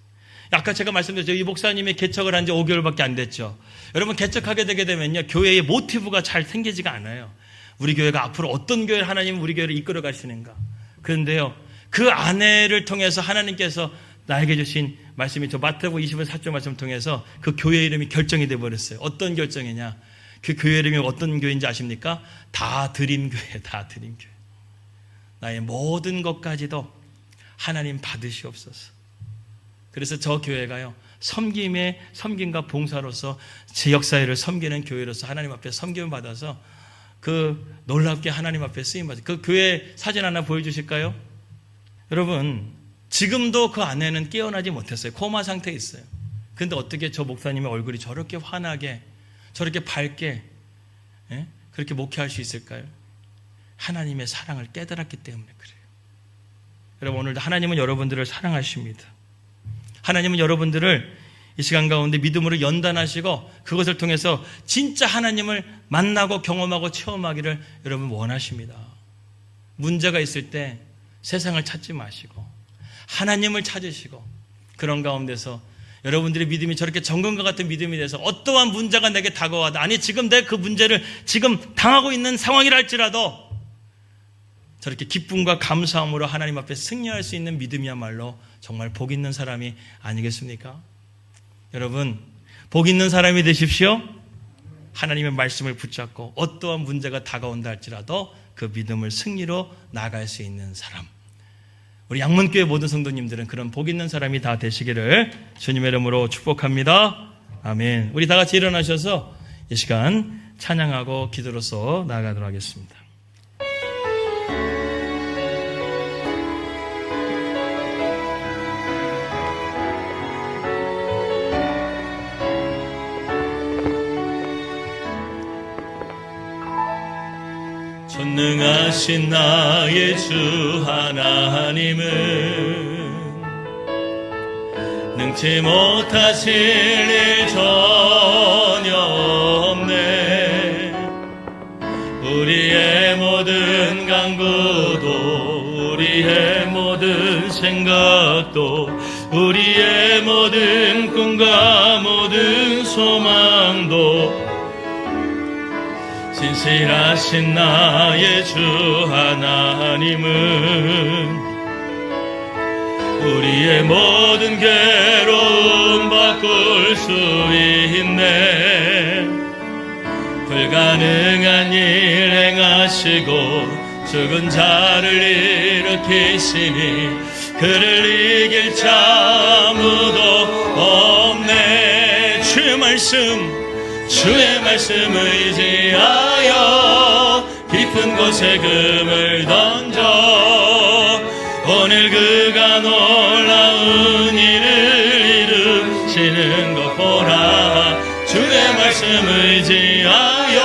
아까 제가 말씀드렸죠. 이 목사님이 개척을 한 지 5개월밖에 안 됐죠. 여러분, 개척하게 되게 되면요, 교회의 모티브가 잘 생기지가 않아요. 우리 교회가 앞으로 어떤 교회를 하나님은 우리 교회를 이끌어 가시는가. 그런데요, 그 아내를 통해서 하나님께서 나에게 주신 말씀이 저 마태복음 24절 말씀을 통해서 그 교회 이름이 결정이 되어버렸어요. 어떤 결정이냐? 그 교회 이름이 어떤 교회인지 아십니까? 다 드림 교회, 다 드림 교회. 나의 모든 것까지도 하나님 받으시옵소서. 그래서 저 교회가요, 섬김과 봉사로서 제 역사회를 섬기는 교회로서 하나님 앞에 섬김을 받아서 그 놀랍게 하나님 앞에 쓰임받아서 그 교회 사진 하나 보여주실까요? 여러분, 지금도 그 아내는 깨어나지 못했어요. 코마 상태에 있어요. 그런데 어떻게 저 목사님의 얼굴이 저렇게 환하게, 저렇게 밝게, 그렇게 목회할 수 있을까요? 하나님의 사랑을 깨달았기 때문에 그래요. 여러분, 오늘도 하나님은 여러분들을 사랑하십니다. 하나님은 여러분들을 이 시간 가운데 믿음으로 연단하시고 그것을 통해서 진짜 하나님을 만나고 경험하고 체험하기를 여러분 원하십니다. 문제가 있을 때 세상을 찾지 마시고 하나님을 찾으시고, 그런 가운데서 여러분들의 믿음이 저렇게 정금과 같은 믿음이 돼서 어떠한 문제가 내게 다가와도, 아니 지금 내 그 문제를 지금 당하고 있는 상황이라 할지라도 저렇게 기쁨과 감사함으로 하나님 앞에 승리할 수 있는 믿음이야말로 정말 복 있는 사람이 아니겠습니까? 여러분, 복 있는 사람이 되십시오. 하나님의 말씀을 붙잡고 어떠한 문제가 다가온다 할지라도 그 믿음을 승리로 나갈 수 있는 사람. 우리 양문교회 모든 성도님들은 그런 복 있는 사람이 다 되시기를 주님의 이름으로 축복합니다. 아멘. 우리 다 같이 일어나셔서 이 시간 찬양하고 기도로서 나아가도록 하겠습니다. 전능하신 진실하신 나의 주 하나님은 능치 못하실 일 전혀 없네. 우리의 모든 간구도 우리의 모든 생각도 우리의 모든 꿈과 모든 소망도 진실하신 나의 주 하나님은 우리의 모든 괴로움 바꿀 수 있네. 불가능한 일 행하시고 죽은 자를 일으키시니 그를 이길 자 아무도 없네. 주의 말씀 의지하여 깊은 곳에 금을 던져 오늘 그가 놀라운 일을 이루시는 것 보라. 주의 말씀 의지하여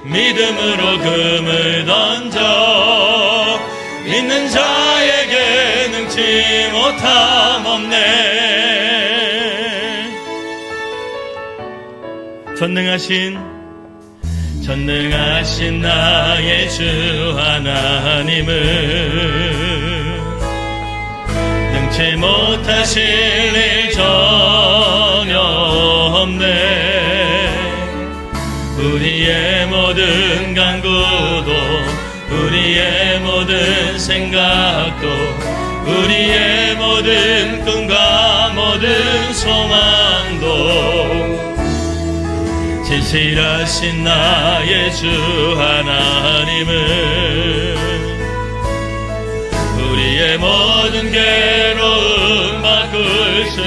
믿음으로 금을 던져 믿는 자에게 능치 못함 없네. 전능하신 나의 주 하나님은 능치 못하실 일 전혀 없네. 우리의 모든 간구도 우리의 모든 생각도 우리의 모든 꿈과 모든 소망도 진실하신 나의 주 하나님은 우리의 모든 괴로움 바꿀 수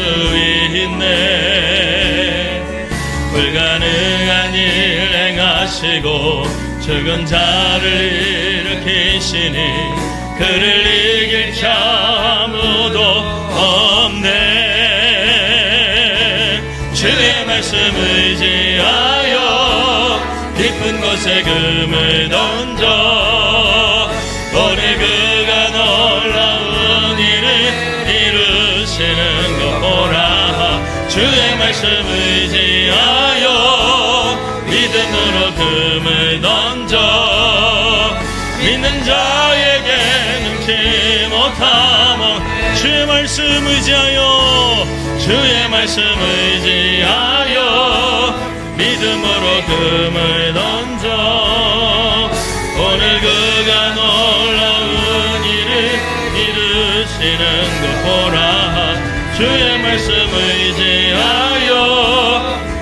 있네. 불가능한 일 행하시고 죽은 자를 일으키시니 그를 이길 자 아무도 없네. 주의 말씀 의지하여 깊은 곳에 금을 던져 오늘 그가 놀라운 일을 이루시는 것 보라. 주의 말씀 의지하여 믿음으로 금을 던져 믿는 자에게 능치 못함. 주의 말씀 의지하여 주의 말씀 의지하여 믿음으로 금을 던져 오늘 그가 놀라운 일을 이루시는 것 보라. 주의 말씀 의지하여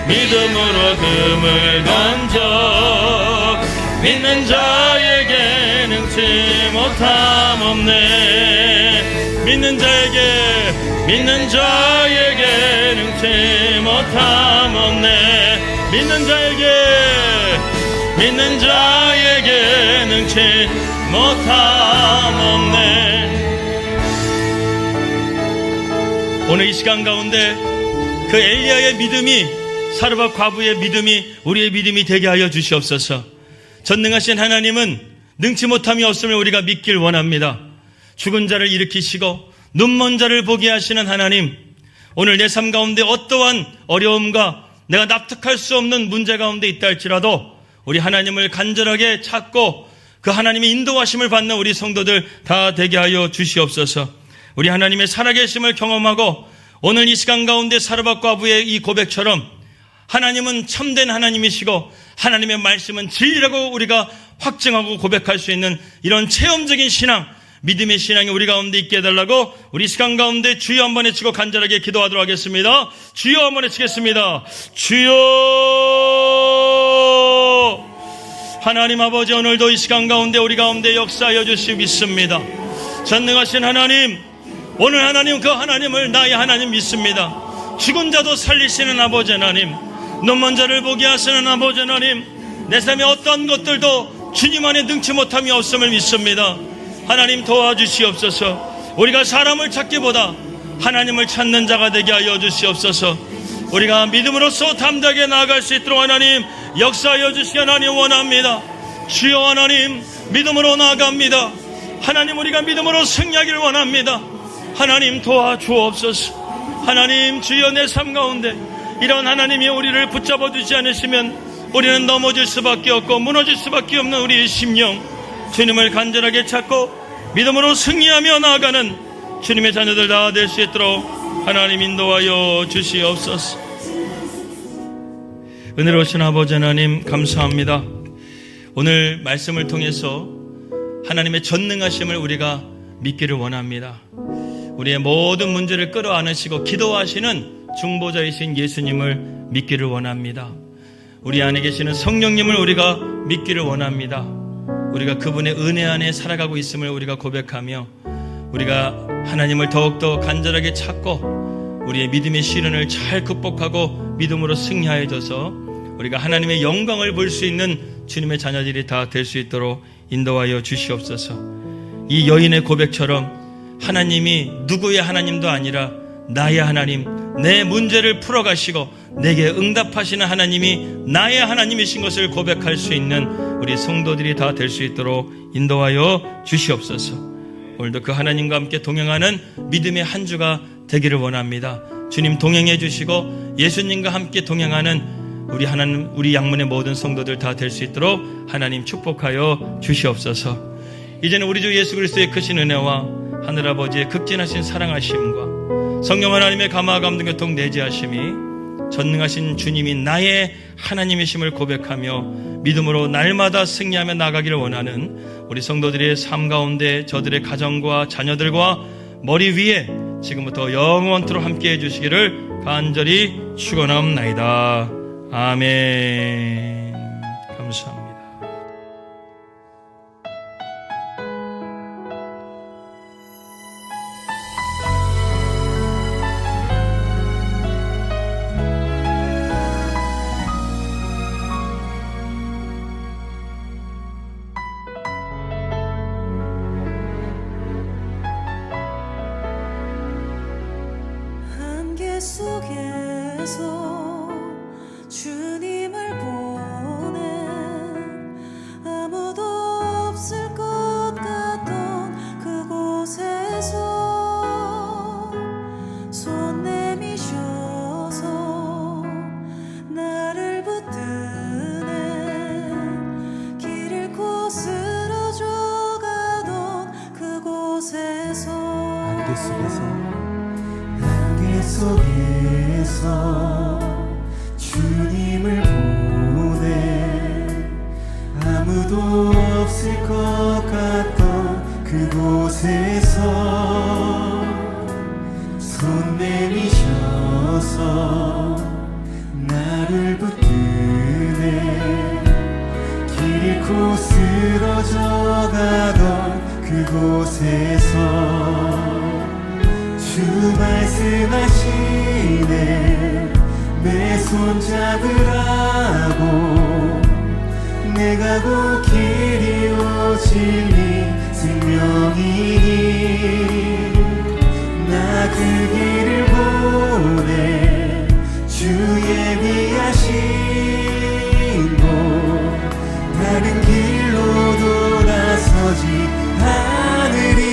믿음으로 금을 던져 믿는 자에게 능치 못함 없네. 믿는 자에게 능치 못함 없네. 믿는 자에게 능치 못함 없네. 오늘 이 시간 가운데 그 엘리야의 믿음이 사르밧 과부의 믿음이 우리의 믿음이 되게 하여 주시옵소서. 전능하신 하나님은 능치 못함이 없음을 우리가 믿길 원합니다. 죽은 자를 일으키시고 눈먼 자를 보게 하시는 하나님, 오늘 내 삶 가운데 어떠한 어려움과 내가 납득할 수 없는 문제 가운데 있다 할지라도 우리 하나님을 간절하게 찾고 그 하나님의 인도하심을 받는 우리 성도들 다 되게 하여 주시옵소서. 우리 하나님의 살아계심을 경험하고 오늘 이 시간 가운데 사르밧 과부의 이 고백처럼 하나님은 참된 하나님이시고 하나님의 말씀은 진리라고 우리가 확증하고 고백할 수 있는 이런 체험적인 신앙, 믿음의 신앙이 우리 가운데 있게 해달라고 우리 시간 가운데 주여 한번 외치고 간절하게 기도하도록 하겠습니다. 주여 한번 외치겠습니다. 주여. 하나님 아버지, 오늘도 이 시간 가운데 우리 가운데 역사하여 주시기 믿습니다. 전능하신 하나님, 오늘 하나님 그 하나님을 나의 하나님 믿습니다. 죽은 자도 살리시는 아버지 하나님, 눈먼 자를 보게 하시는 아버지 하나님, 내 삶의 어떤 것들도 주님 안에 능치 못함이 없음을 믿습니다. 하나님 도와주시옵소서. 우리가 사람을 찾기보다 하나님을 찾는 자가 되게 하여 주시옵소서. 우리가 믿음으로써 담대하게 나아갈 수 있도록 하나님 역사하여 주시기 하나님 원합니다. 주여 하나님, 믿음으로 나아갑니다. 하나님, 우리가 믿음으로 승리하기를 원합니다. 하나님 도와주옵소서. 하나님, 주여, 내 삶 가운데 이런 하나님이 우리를 붙잡아 주지 않으시면 우리는 넘어질 수밖에 없고 무너질 수밖에 없는 우리의 심령, 주님을 간절하게 찾고 믿음으로 승리하며 나아가는 주님의 자녀들 다 될 수 있도록 하나님 인도하여 주시옵소서. 은혜로우신 아버지 하나님, 감사합니다. 오늘 말씀을 통해서 하나님의 전능하심을 우리가 믿기를 원합니다. 우리의 모든 문제를 끌어안으시고 기도하시는 중보자이신 예수님을 믿기를 원합니다. 우리 안에 계시는 성령님을 우리가 믿기를 원합니다. 우리가 그분의 은혜 안에 살아가고 있음을 우리가 고백하며 우리가 하나님을 더욱더 간절하게 찾고 우리의 믿음의 시련을 잘 극복하고 믿음으로 승리하여져서 우리가 하나님의 영광을 볼 수 있는 주님의 자녀들이 다 될 수 있도록 인도하여 주시옵소서. 이 여인의 고백처럼 하나님이 누구의 하나님도 아니라 나의 하나님, 내 문제를 풀어가시고 내게 응답하시는 하나님이 나의 하나님이신 것을 고백할 수 있는 우리 성도들이 다 될 수 있도록 인도하여 주시옵소서. 오늘도 그 하나님과 함께 동행하는 믿음의 한 주가 되기를 원합니다. 주님 동행해 주시고 예수님과 함께 동행하는 우리 하나님, 우리 양문의 모든 성도들 다 될 수 있도록 하나님 축복하여 주시옵소서. 이제는 우리 주 예수 그리스도의 크신 은혜와 하늘아버지의 극진하신 사랑하심과 성령 하나님의 감화 감동 교통 내재하심이 전능하신 주님이 나의 하나님이심을 고백하며 믿음으로 날마다 승리하며 나가기를 원하는 우리 성도들의 삶 가운데 저들의 가정과 자녀들과 머리 위에 지금부터 영원토록 함께 해주시기를 간절히 축원하옵나이다. 아멘. 감사합니다. 안개 속에서 주님을 보내 아무도 없을 것 같던 그곳에서 손 내미셔서 나를 붙드네 길 잃고 쓰러져 가던 그곳에서 안개 속에서 주님을 보내 아무도 없을 것 같던 그곳에서 손 내미셔서 나를 붙드네 길 잃고 쓰러져 가던 그곳에서 주 말씀하시네 내 손 잡으라고 내가 곧 길이요 진리 생명이니 나 그 길을 보내 주 예비하신 곳 다른 길로 돌아서지 않으리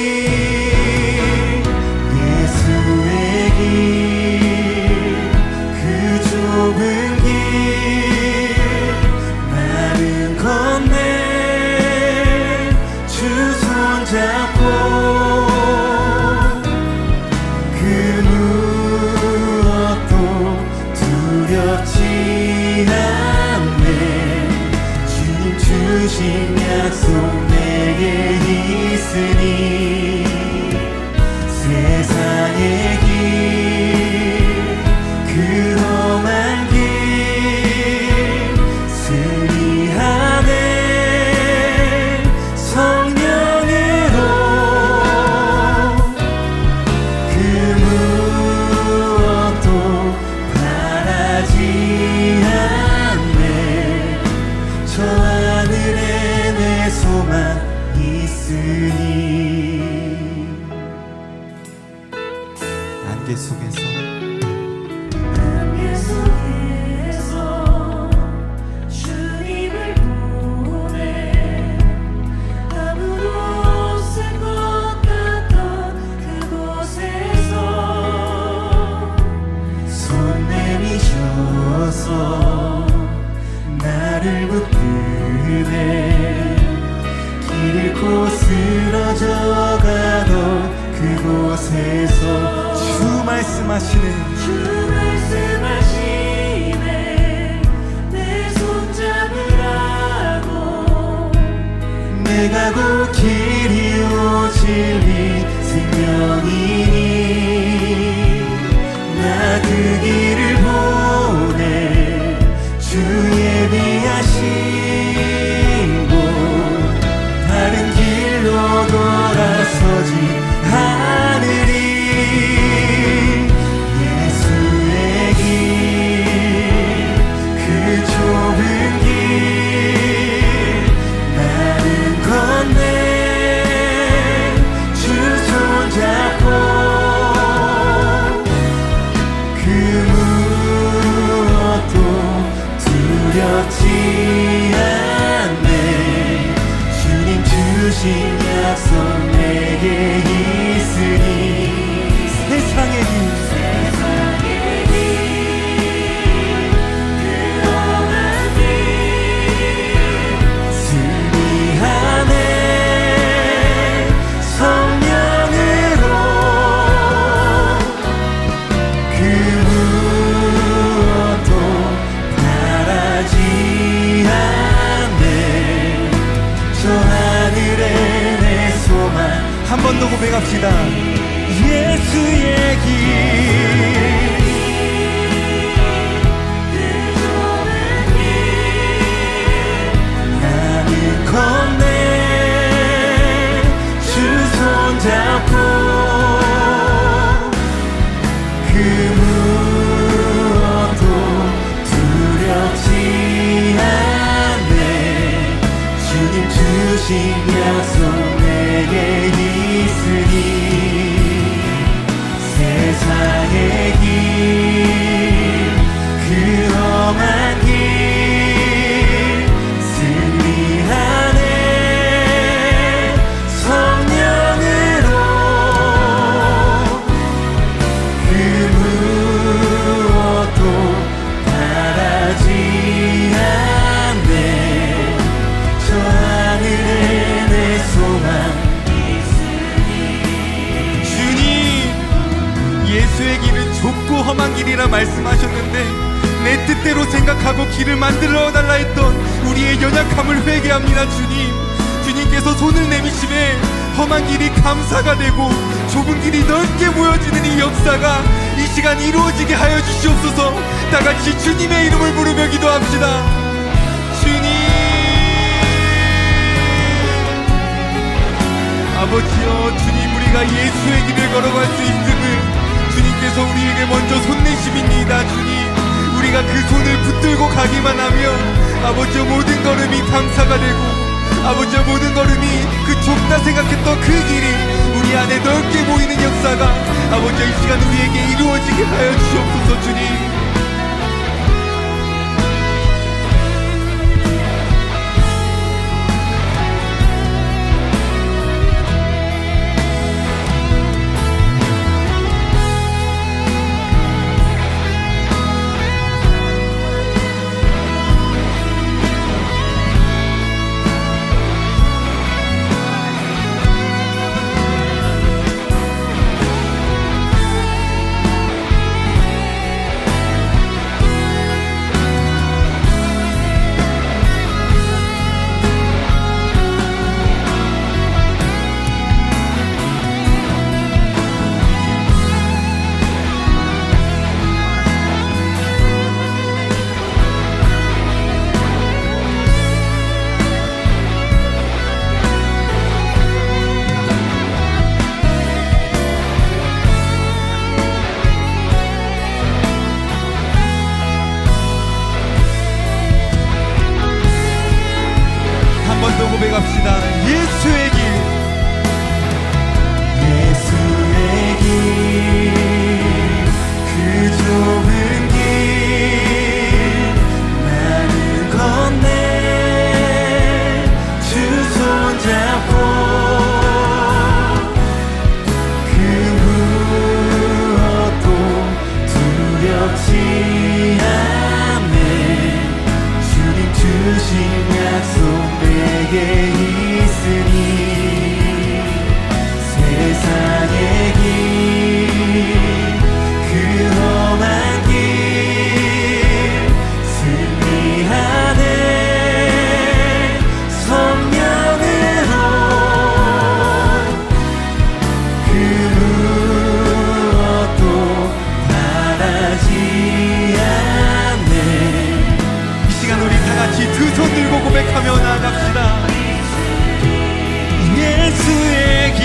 그 좁은 길 나는 건네 주 손잡고 그 무엇도 두렵지 않네 주님 주신 약속 내게 있으니 세상의 길 그 험한 길 승리하네 성령으로 그 무엇도 바라지 않네 저 하늘에 내 소망 있으니 안개 속에서 주님을 보내 곳에서 주 말씀하시네 주 말씀하시네 내 손잡으라고 내가 곧 길이요 진리 생명이니 나 그 길을 보내 주 예비하신 곳 다른 길로 돌아서지 않으리 예수의 길 그 좁은 길 나는 건네 주 손잡고 그 무엇도 두렵지 않네 주님 주신 약속 내게 있으니 세상의 길 승리하네 성령으로 그 무엇도 바라지 않네 저 하늘에 내 소망 한 번 더 고백합시다 예수의 길 나는 건네 주 손잡고 그 무엇도 두렵지 않네 주님 주신 약속 내게 있으니 세상의 길 그 험한 길 승리하네 성령으로 그 무엇도 바라지 않네 저 하늘에 내 소망 주님 예수의 길은 좁고 험한 길이라 말씀하셨는데 내 뜻대로 생각하고 길을 만들어 달라 했던 우리의 연약함을 회개합니다 주님 주님께서 손을 내미심에 험한 길이 감사가 되고 좁은 길이 넓게 보여지는 이 역사가 이 시간 이루어지게 하여 주시옵소서 다같이 주님의 이름을 부르며 기도합시다 주님 아버지여 주님 우리가 예수의 길을 걸어갈 수 있음을 주님께서 우리에게 먼저 손 내심입니다 주님 우리가 그 손을 붙들고 가기만 하면 아버지여 모든 걸음이 감사가 되고 아버지여 모든 걸음이 그 좁다 생각했던 그 길이 우리 안에 넓게 보이는 역사가 아버지여 이 시간 우리에게 이루어지게 하여 주시옵소서 주님 고백합시다. 예수의 길, 예수의 길, 그 좁은 길 나는 건네 주 손잡고 그 무엇도 두렵지 않네 주님 주신 약속 내게 있으니 세상의 길 나갑시다. 예수의 길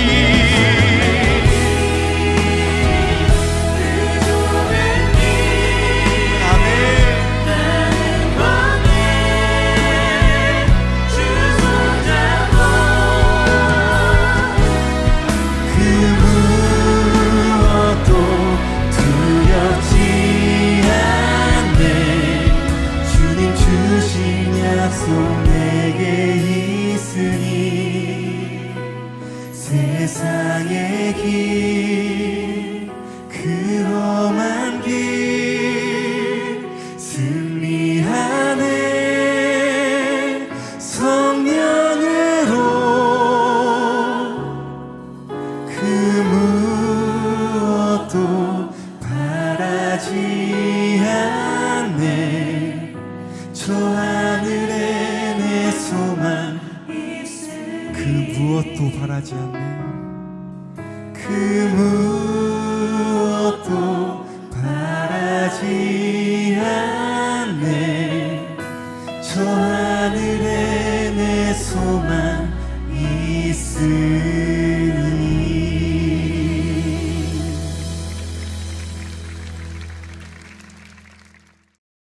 내게 있으니 세상의 길 그 험한 길 승리하네 성령으로 그 무엇도 바라지 않네 저 하늘에 내 소망 그 무엇도 바라지 않네 그 무엇도 바라지 않네 저 하늘에 내 소망